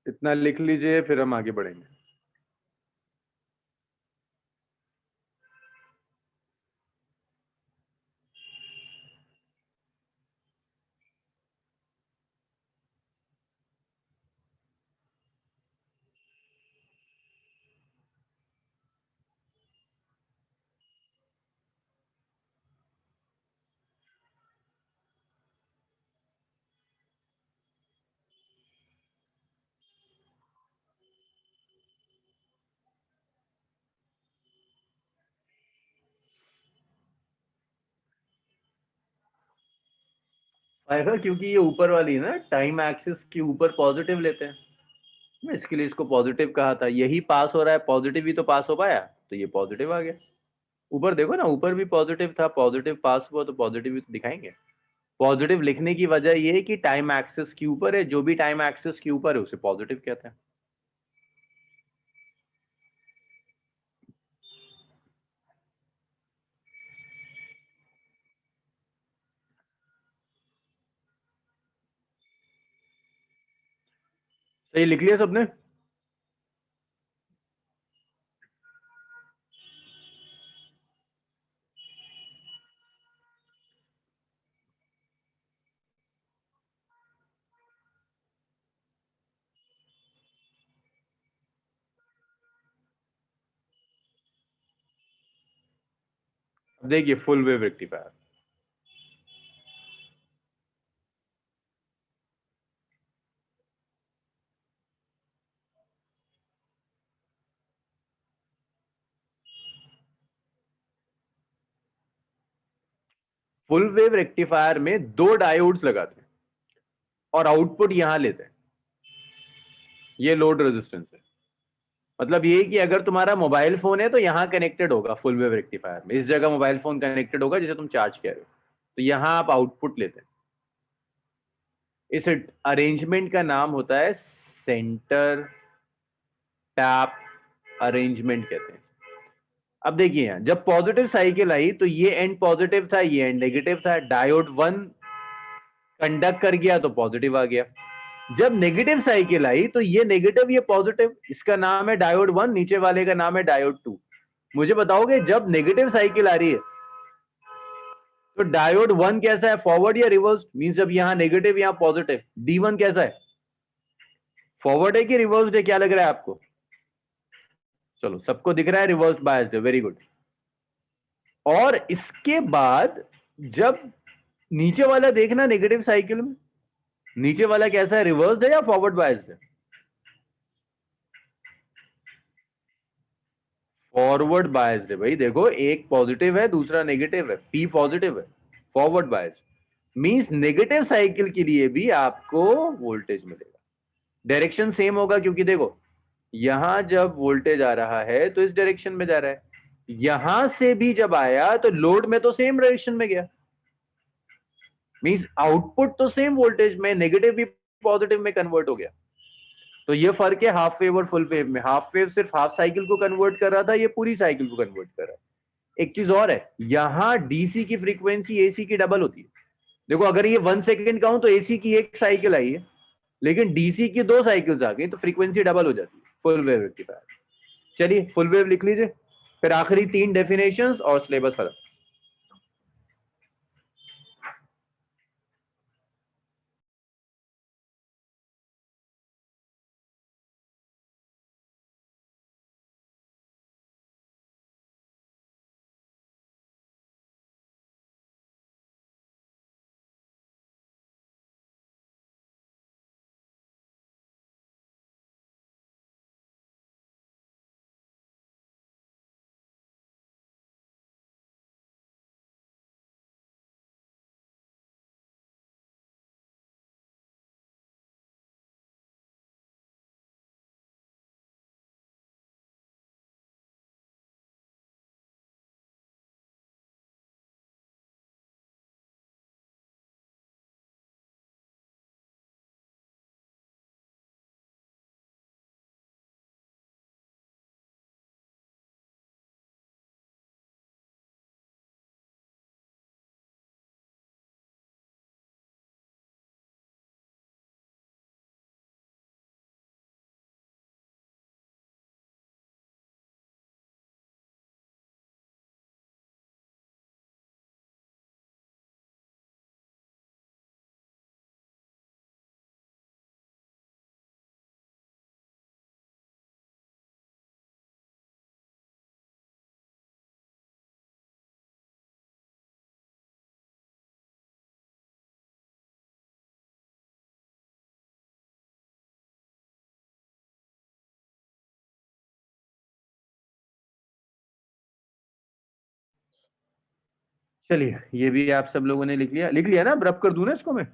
इतना लिख लीजिए, फिर हम आगे बढ़ेंगे। आएगा क्योंकि ये ऊपर वाली ना टाइम एक्सिस के ऊपर पॉजिटिव लेते हैं, मैं इसके लिए इसको पॉजिटिव कहा था। यही पास हो रहा है, पॉजिटिव ही तो पास हो पाया, तो ये पॉजिटिव आ गया। ऊपर देखो ना, ऊपर भी पॉजिटिव था, पॉजिटिव पास हुआ, तो पॉजिटिव ही तो दिखाएंगे। पॉजिटिव लिखने की वजह ये है कि टाइम एक्सिस के ऊपर है, जो भी टाइम एक्सिस के ऊपर है उसे पॉजिटिव कहते हैं। ये लिख लिया सबने? देखिए full wave rectifier, full wave rectifier में दो डायोड्स लगाते हैं और आउटपुट यहां लेते हैं। ये लोड रेजिस्टेंस है। मतलब ये कि अगर तुम्हारा मोबाइल फोन है तो यहां कनेक्टेड होगा फुल वेव रेक्टिफायर में, इस जगह मोबाइल फोन कनेक्टेड होगा जिसे तुम चार्ज कह रहे हो, तो यहां आप आउटपुट लेते हैं। इस अरेंजमेंट का नाम होता है सेंटर टैप अरेंजमेंट कहते हैं। अब देखिए यहां जब पॉजिटिव साइकिल आई तो ये एंड पॉजिटिव था, ये एंड नेगेटिव था, डायोड 1 कंडक्ट कर गया तो पॉजिटिव आ गया। जब नेगेटिव साइकिल आई तो ये नेगेटिव ये पॉजिटिव, इसका नाम है डायोड 1, नीचे वाले का नाम है डायोड 2। मुझे बताओगे जब नेगेटिव साइकिल आ रही है तो डायोड 1 कैसा है, फॉरवर्ड या रिवर्स? मींस जब यहां नेगेटिव यहां पॉजिटिव, D1 कैसा है, फॉरवर्ड है कि रिवर्स है, क्या लग रहा है आपको? चलो सबको दिख रहा है रिवर्स बायस्ड है, वेरी गुड। और इसके बाद जब नीचे वाला देखना नेगेटिव साइकिल में, नीचे वाला कैसा है, रिवर्स है या फॉरवर्ड बायस्ड है? फॉरवर्ड बायस्ड है भाई, देखो एक पॉजिटिव है दूसरा नेगेटिव है, पी पॉजिटिव है, forward biased means negative cycle के लिए भी आपको वोल्टेज मिलेगा। डायरेक्शन सेम होगा क्योंकि देखो यहां जब वोल्टेज आ रहा है तो इस डायरेक्शन में जा रहा है, यहां से भी जब आया तो लोड में तो सेम डायरेक्शन में गया, मींस आउटपुट तो सेम वोल्टेज में, नेगेटिव भी पॉजिटिव में कन्वर्ट हो गया। तो ये फर्क है हाफ वेव और फुल वेव में, हाफ वेव सिर्फ हाफ साइकिल को कन्वर्ट कर रहा था, ये पूरी साइकिल को कन्वर्ट कर रहा है। एक चीज और है, यहां डीसी की फ्रीक्वेंसी एसी की डबल होती है। देखो अगर ये 1 सेकेंड का हूं तो एसी की एक साइकिल आई है, लेकिन डीसी की 2 साइकिल्स आ गई तो फ्रीक्वेंसी डबल हो जाती है, फुल वेव रेक्टिफायर। चलिए फुल वेव लिख लीजिए, फिर आखिरी 3 डेफिनेशंस और सिलेबस खत्म। चलिए ये भी आप सब लोगों ने लिख लिया, लिख लिया ना, रब कर दूं ना इसको मैं?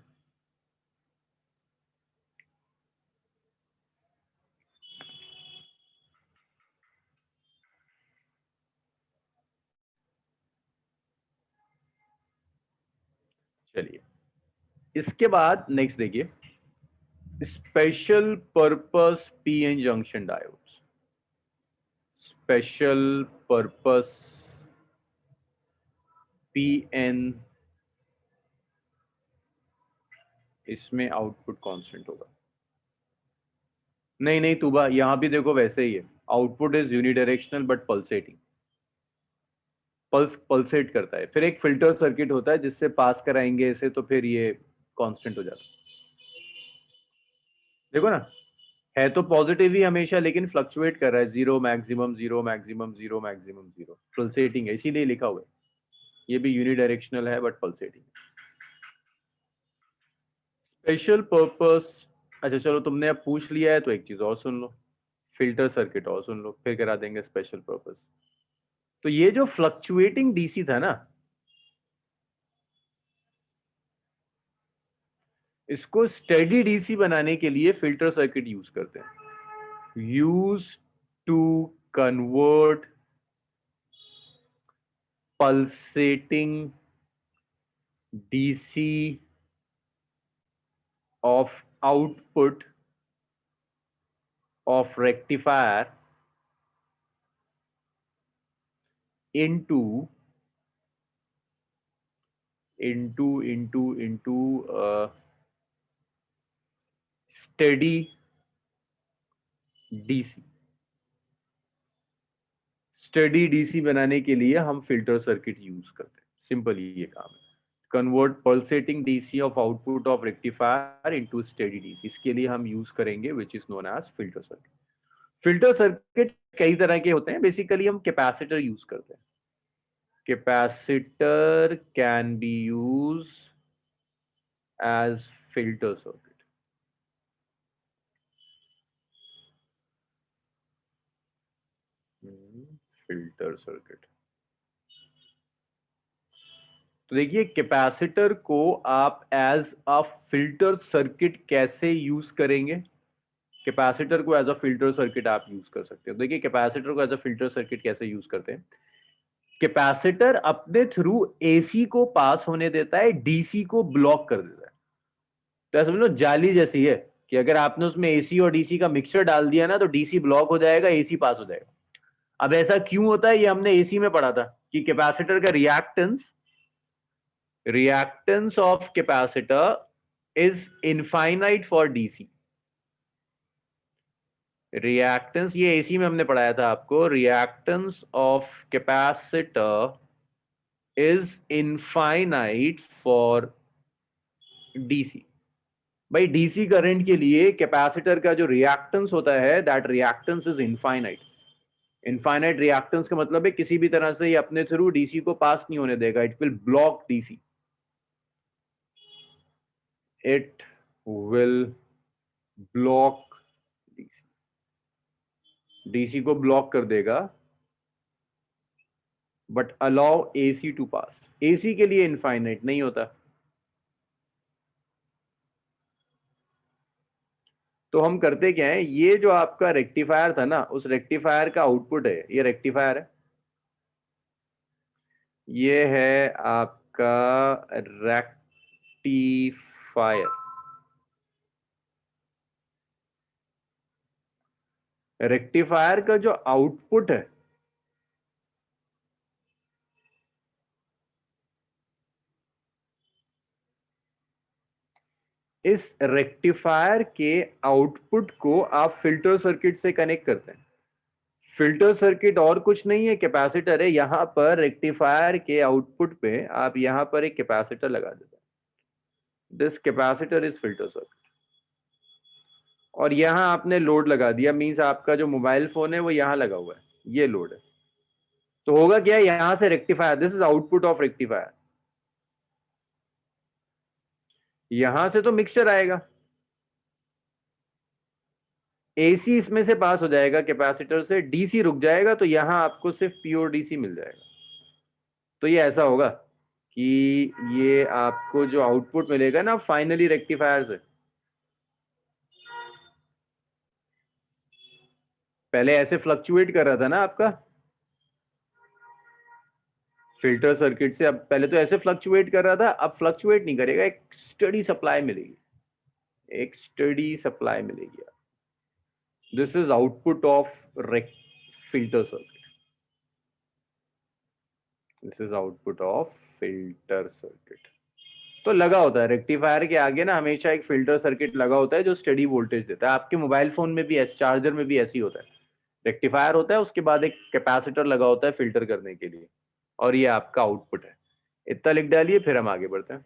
चलिए इसके बाद नेक्स्ट देखिए, special purpose PN junction diodes. Special purpose PN, इसमें आउटपुट कांस्टेंट होगा। नहीं नहीं तुबा, यहाँ भी देखो वैसे ही है, output is unidirectional but pulsating, pulsate करता है। फिर एक फिल्टर सर्किट होता है जिससे पास कराएंगे इसे, तो फिर ये कांस्टेंट हो जाता है। देखो ना, है तो पॉजिटिव ही हमेशा, लेकिन फ्लक्चुएट कर रहा है, zero maximum zero maximum zero maximum zero, pulsating है, इसीलिए लिखा हुआ है। ये भी यूनिडायरेक्शनल है बट पल्सेटिंग। स्पेशल पर्पस, अच्छा चलो तुमने अब पूछ लिया है तो एक चीज और सुन लो, फिल्टर सर्किट और सुन लो, फिर करा देंगे स्पेशल पर्पस। तो ये जो फ्लक्चुएटिंग डीसी था ना, इसको स्टेडी डीसी बनाने के लिए फिल्टर सर्किट यूज करते हैं। Use to convert pulsating DC of output of rectifier into steady DC। Steady DC बनाने के लिए हम फिल्टर सर्किट यूज करते हैं, सिंपल ये काम है। Convert pulsating DC of output of rectifier into steady DC, इसके लिए हम यूज करेंगे which is known as filter circuit. Filter circuit कई तरह के होते हैं, बेसिकली हम कैपेसिटर यूज करते हैं। Capacitor can be use as filter circuit. Filter circuit, तो देखिए कैपेसिटर को आप एज अ फिल्टर सर्किट कैसे यूज करेंगे। कैपेसिटर को एज अ फिल्टर सर्किट आप यूज कर सकते हो। देखिए कैपेसिटर को एज अ फिल्टर सर्किट कैसे यूज करते हैं। कैपेसिटर अपने थ्रू एसी को पास होने देता है, डीसी को ब्लॉक कर देता है। तो ऐसा समझ लो जाली जैसी है, कि अगर आपने उसमें एसी और डीसी का मिक्सचर डाल दिया ना, तो डीसी ब्लॉक हो जाएगा, एसी पास हो जाएगा। अब ऐसा क्यों होता है, ये हमने एसी में पढ़ा था कि कैपेसिटर का reactance of capacitor is infinite for DC. Reactance, ये एसी में हमने पढ़ाया था आपको, reactance of capacitor is infinite for DC. भाई डीसी करंट के लिए कैपेसिटर का जो रिएक्टेंस होता है, that reactance is infinite. Infinite reactance का मतलब है किसी भी तरह से ये अपने थ्रू डीसी को पास नहीं होने देगा, it will block DC, it will block DC, DC को ब्लॉक कर देगा, but allow AC to pass. AC के लिए इनफाइनाइट नहीं होता। तो हम करते क्या है, ये जो आपका रेक्टिफायर था ना, उस रेक्टिफायर का आउटपुट है, ये रेक्टिफायर है, ये है आपका रेक्टिफायर। रेक्टिफायर का जो आउटपुट है, इस रेक्टिफायर के आउटपुट को आप फिल्टर सर्किट से कनेक्ट करते हैं। फिल्टर सर्किट और कुछ नहीं है, कैपेसिटर है। यहां पर रेक्टिफायर के आउटपुट पे आप यहां पर एक कैपेसिटर लगा देते हैं, this capacitor is filter circuit. और यहां आपने लोड लगा दिया, मींस आपका जो मोबाइल फोन है वो यहां लगा हुआ है, ये लोड है। तो होगा क्या, यहां से rectifier, this is output of rectifier, यहां से तो मिक्सचर आएगा, एसी इसमें से पास हो जाएगा कैपेसिटर से, डीसी रुक जाएगा, तो यहां आपको सिर्फ प्योर डीसी मिल जाएगा। तो ये ऐसा होगा कि ये आपको जो आउटपुट मिलेगा ना फाइनली रेक्टिफायर से, पहले ऐसे फ्लक्चुएट कर रहा था ना आपका फिल्टर सर्किट से, अब पहले तो ऐसे फ्लक्चुएट कर रहा था, अब फ्लक्चुएट नहीं करेगा, एक स्टडी सप्लाई मिलेगी, एक स्टडी सप्लाई मिलेगी। This is output of filter circuit, this is output of filter circuit. तो लगा होता है रेक्टिफायर के आगे ना हमेशा एक फिल्टर सर्किट लगा होता है जो स्टेडी वोल्टेज देता है। आपके मोबाइल फोन में भी ऐसे, चार्जर में भी ऐसे ही होता है, रेक्टिफायर होता है, उसके बाद एक कैपेसिटर लगा होता है फिल्टर करने के लिए, और ये आपका आउटपुट है। इतना लिख डालिए, फिर हम आगे बढ़ते हैं।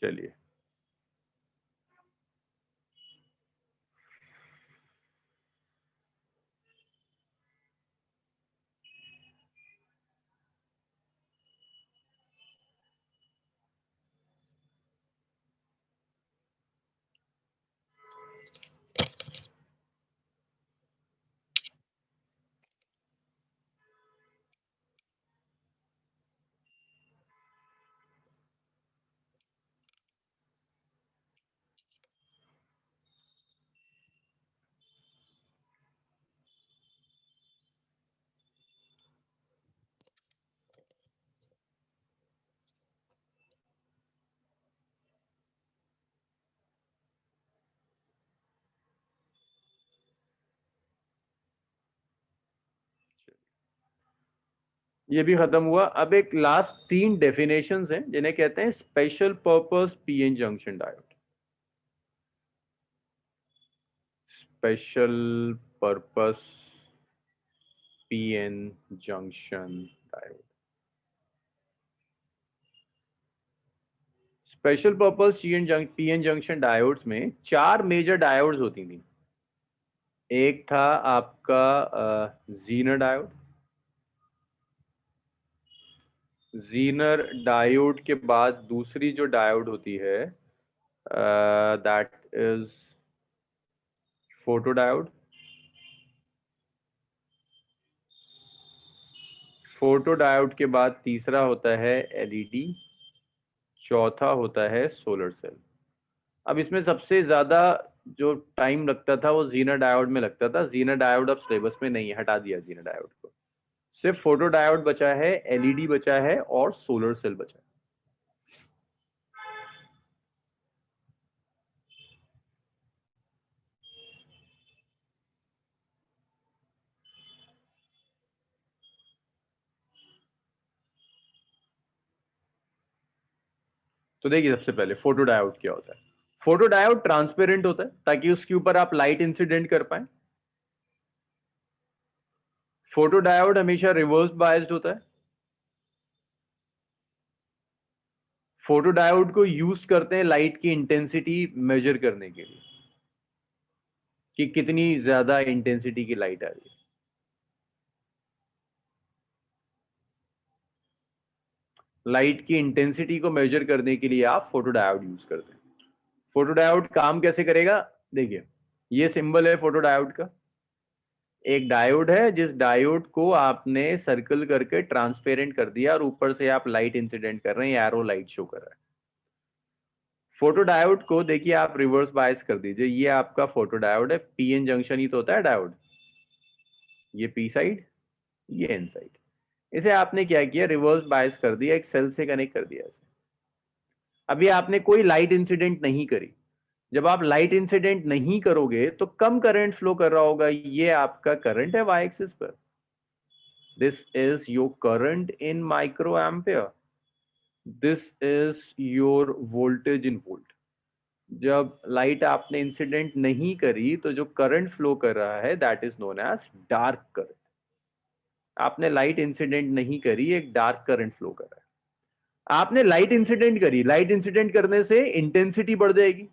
चलिए, ये भी खत्म हुआ। अब एक लास्ट 3 डेफिनेशंस हैं जिन्हें कहते हैं special purpose PN junction diode. Special purpose PN junction diode. Special purpose PN junction diodes में 4 मेजर डायोड्स होती थी। एक था आपका जीनर डायोड। जीनर डायोड के बाद दूसरी जो डायोड होती है that is photo diode. Photo diode के बाद तीसरा होता है एलईडी। चौथा होता है सोलर सेल। अब इसमें सबसे ज्यादा जो टाइम लगता था वो जीनर डायोड में लगता था। जीनर डायोड अब सिलेबस में नहीं है, हटा दिया जीनर डायोड को। सिर्फ फोटो डायोड बचा है, एलईडी बचा है और सोलर सेल बचा है। तो देखिए, सबसे पहले फोटो डायोड क्या होता है। फोटो डायोड ट्रांसपेरेंट होता है ताकि उसके ऊपर आप लाइट इंसिडेंट कर पाए। फोटो डायोड हमेशा रिवर्स बायस्ड होता है। फोटो डायोड को यूज करते हैं लाइट की इंटेंसिटी मेजर करने के लिए कि कितनी ज्यादा इंटेंसिटी की लाइट आ रही है। लाइट की इंटेंसिटी को मेजर करने के लिए आप फोटो डायोड यूज करते हैं। फोटो डायोड काम कैसे करेगा, देखिए ये सिंबल है फोटो डायोड का। एक डायोड है, जिस डायोड को आपने सर्कल करके ट्रांसपेरेंट कर दिया और ऊपर से आप लाइट इंसिडेंट कर रहे हैं, एरो लाइट शो कर रहा है। फोटो डायोड को देखिए आप रिवर्स बायस कर दीजिए। ये आपका फोटो डायोड है, पीएन जंक्शन ही तो होता है डायोड। ये पी साइड, ये एन साइड। इसे आपने क्या किया, रिवर्स बायस कर दिया, एक सेल से कनेक्ट कर दिया इसे। अभी आपने कोई लाइट इंसिडेंट नहीं करी। जब आप लाइट इंसिडेंट नहीं करोगे तो कम करंट फ्लो कर रहा होगा। ये आपका करंट है वाई एक्सिस पर। This is your current in micro ampere. This is your voltage in volt. जब लाइट आपने इंसिडेंट नहीं करी तो जो करंट फ्लो कर रहा है that is known as dark current. आपने लाइट इंसिडेंट नहीं करी, एक डार्क करंट फ्लो कर रहा है। आपने लाइट इंसिडेंट करी, लाइट इंसिडेंट करने से इंटेंसिटी बढ़ जाएगी।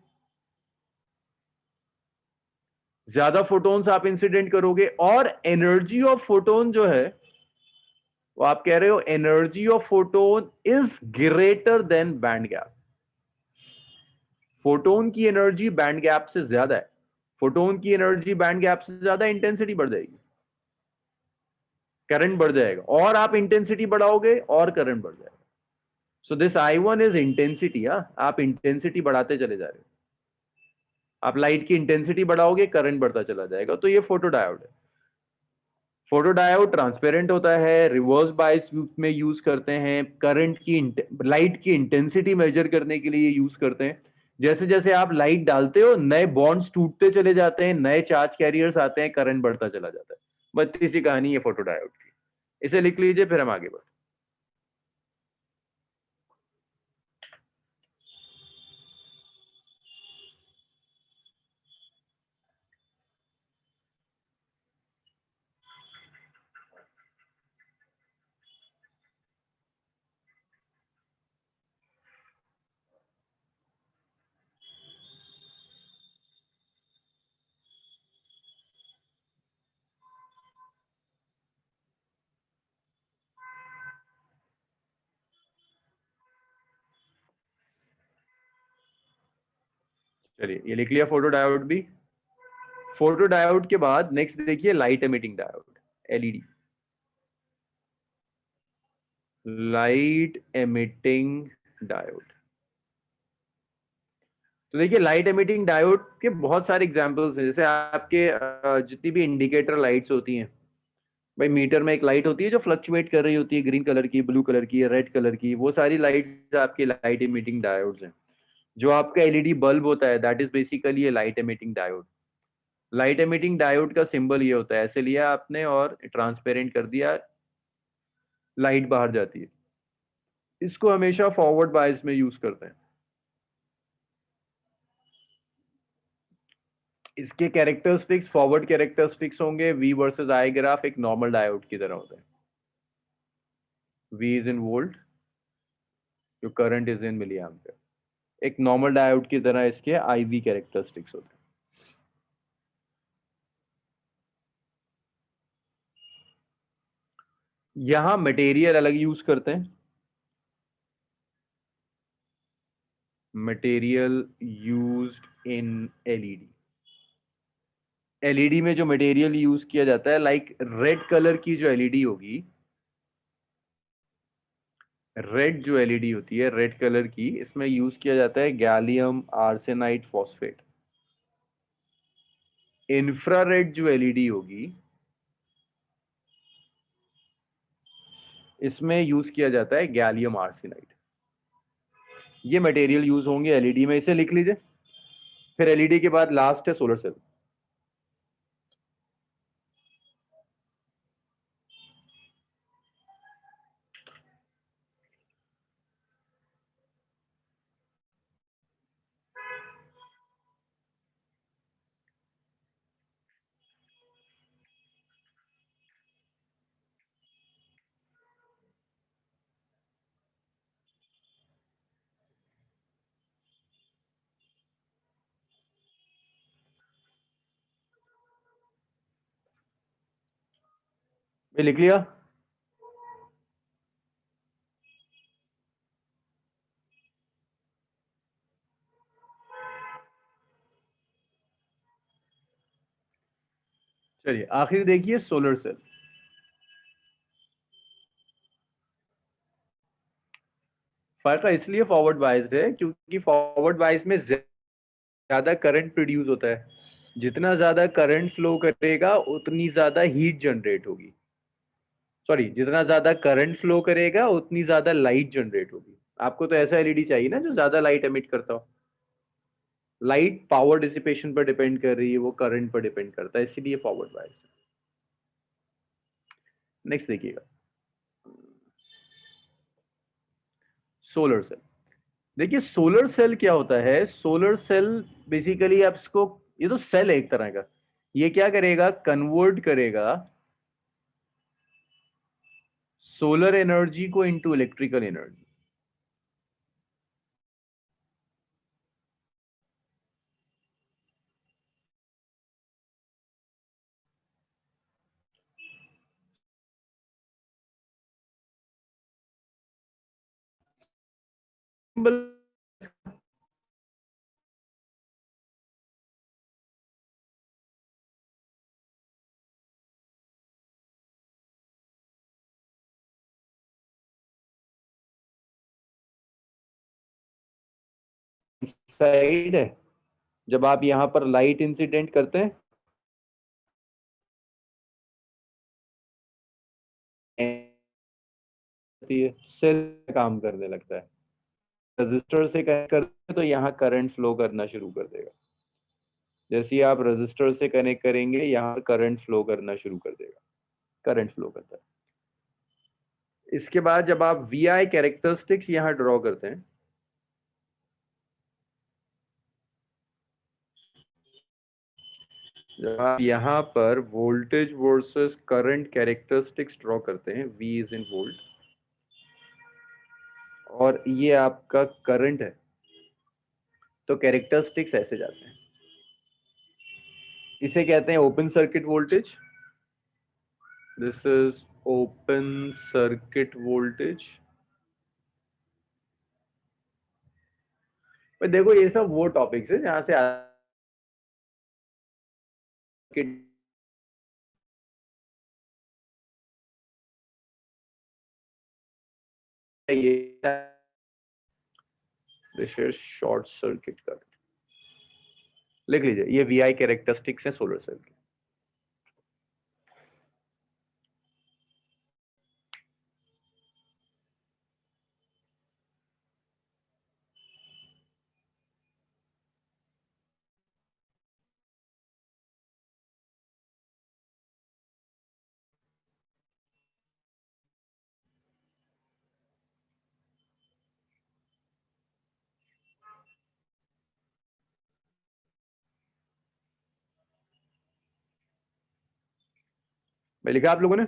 ज्यादा फोटोन्स आप इंसिडेंट करोगे और एनर्जी ऑफ फोटोन जो है वो आप कह रहे हो energy of photon is greater than band gap. Photon की एनर्जी बैंड गैप से ज्यादा है। फोटोन की एनर्जी बैंड गैप से ज्यादा, इंटेंसिटी बढ़ जाएगी, करंट बढ़ जाएगा। और आप इंटेंसिटी बढ़ाओगे और करंट बढ़ जाएगा। So this I1 is intensity. आप इंटेंसिटी बढ़ाते चले जा रहे हो, आप लाइट की इंटेंसिटी बढ़ाओगे करंट बढ़ता चला जाएगा। तो ये फोटोडायोड है। फोटोडायोड ट्रांसपेरेंट होता है, रिवर्स बायस में यूज करते हैं, करंट की लाइट की इंटेंसिटी मेजर करने के लिए यूज करते हैं। जैसे जैसे आप लाइट डालते हो नए बॉन्ड्स टूटते चले जाते हैं, नए चार्ज कैरियर्स आते हैं, करंट बढ़ता चला जाता है। बस इसी कहानी है फोटोडायोड की। इसे लिख लीजिए, फिर हम आगे बढ़ते हैं। चलिए, ये लिख लिया फोटोडायोड भी। फोटोडायोड के बाद नेक्स्ट देखिए light emitting diode, LED. Light emitting diode. तो देखिए लाइट एमिटिंग डायोड के बहुत सारे एग्जांपल्स हैं। जैसे आपके जितनी भी इंडिकेटर लाइट्स होती हैं, भाई मीटर में एक लाइट होती है जो फ्लक्चुएट कर रही होती है, ग्रीन कलर की, ब्लू कलर की, रेड कलर की, वो सारी लाइट्स आपकी लाइट एमिटिंग डायोड्स हैं। जो आपका एलईडी बल्ब होता है that is basically A light emitting diode. Light emitting diode का सिंबल ये होता है, ऐसे लिया आपने और ट्रांसपेरेंट कर दिया, लाइट बाहर जाती है। इसको हमेशा फॉरवर्ड बायस में यूज करते हैं। इसके कैरेक्टरिस्टिक्स, फॉरवर्ड कैरेक्टरिस्टिक्स होंगे वी वर्सेस आई ग्राफ, एक नॉर्मल डायोड की तरह होता है। वी इज इन वोल्ट, जो current is in milli ampere. एक नॉर्मल डायोड की तरह इसके आई वी कैरेक्टरिस्टिक्स होते हैं। यहां मटेरियल अलग यूज करते हैं। Material used in LED. LED में जो मटेरियल यूज किया जाता है, लाइक रेड कलर की जो एलईडी होगी, रेड जो एलईडी होती है रेड कलर की, इसमें यूज किया जाता है गैलियम आर्सेनाइड फॉस्फेट। इंफ्रारेड जो एलईडी होगी, इसमें यूज किया जाता है गैलियम आर्सेनाइड। ये मटेरियल यूज होंगे एलईडी में, इसे लिख लीजिए। फिर एलईडी के बाद लास्ट है सोलर सेल। ये लिख लिया। चलिए आखिर देखिए सोलर सेल। फर्क इसलिए फॉरवर्ड बाइस्ड है क्योंकि फॉरवर्ड बाइस में ज्यादा करंट प्रोड्यूस होता है। जितना ज्यादा करंट फ्लो करेगा उतनी ज्यादा हीट जनरेट होगी। सॉरी, जितना ज्यादा करंट फ्लो करेगा उतनी ज्यादा लाइट जनरेट होगी। आपको तो ऐसा एलईडी चाहिए ना जो ज्यादा लाइट एमिट करता हो। लाइट पावर डिसिपेशन पर डिपेंड कर रही है, वो करंट पर डिपेंड करता है, इसीलिए फॉरवर्ड बायस। नेक्स्ट देखिएगा, सोलर सेल। देखिए सोलर सेल क्या होता है। सोलर सेल बेसिकली आप इसको, ये तो सेल है एक तरह का, ये क्या करेगा, कन्वर्ट करेगा सोलर एनर्जी को इनटू इलेक्ट्रिकल एनर्जी। साइड है, जब आप यहां पर लाइट इंसिडेंट करते हैं सेल काम करने लगता है, रजिस्टर से कनेक्ट करते हैं तो यहाँ करंट फ्लो करना शुरू कर देगा। जैसे ही आप रजिस्टर से कनेक्ट करेंगे यहाँ करंट फ्लो करना शुरू कर देगा, करंट फ्लो करता है। इसके बाद जब आप वी आई कैरेक्टरिस्टिक्स यहाँ ड्रॉ करते हैं, जब आप यहाँ पर voltage versus current characteristics draw करते हैं, V इज इन वोल्ट, और ये आपका करंट है, तो कैरेक्टरिस्टिक्स ऐसे जाते हैं। इसे कहते हैं open circuit voltage, this is open circuit voltage. देखो ये सब वो टॉपिक्स है जहां से ये this is short circuit current, लिख लीजिए ये वी आई कैरेक्टरिस्टिक्स है सोलर सेल की। मैं लिखा आप लोगों ने?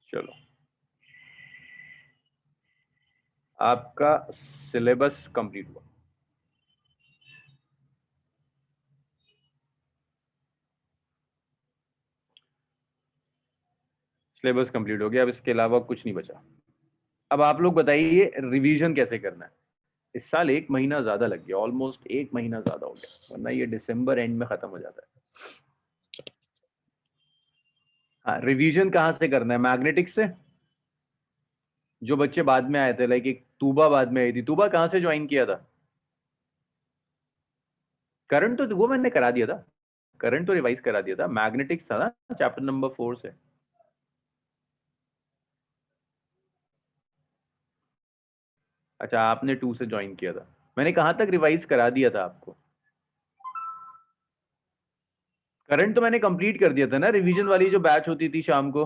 चलो आपका सिलेबस कंप्लीट हुआ। सिलेबस कंप्लीट हो गया, अब इसके अलावा कुछ नहीं बचा। अब आप लोग बताइए रिवीजन कैसे करना है। इस साल 1 महीना ज्यादा लग गया, ऑलमोस्ट 1 महीना ज्यादा हो गया, वरना ये दिसंबर एंड में खत्म हो जाता है। हाँ, रिवीजन कहाँ से करना है? मैग्नेटिक्स से। जो बच्चे बाद में आए थे, लाइक एक तूबा बाद में आई थी, तूबा कहाँ से ज्वाइन किया था? करंट तो वो मैंने करा दिया था, करंट तो रिवाइज करा दिया था, मैग्नेटिक्स था ना चैप्टर नंबर 4 से। अच्छा आपने 2 से ज्वाइन किया था, मैंने कहाँ तक रिवाइज करा दिया था आपको? करंट तो मैंने कंप्लीट कर दिया था ना, रिवीजन वाली जो बैच होती थी शाम को।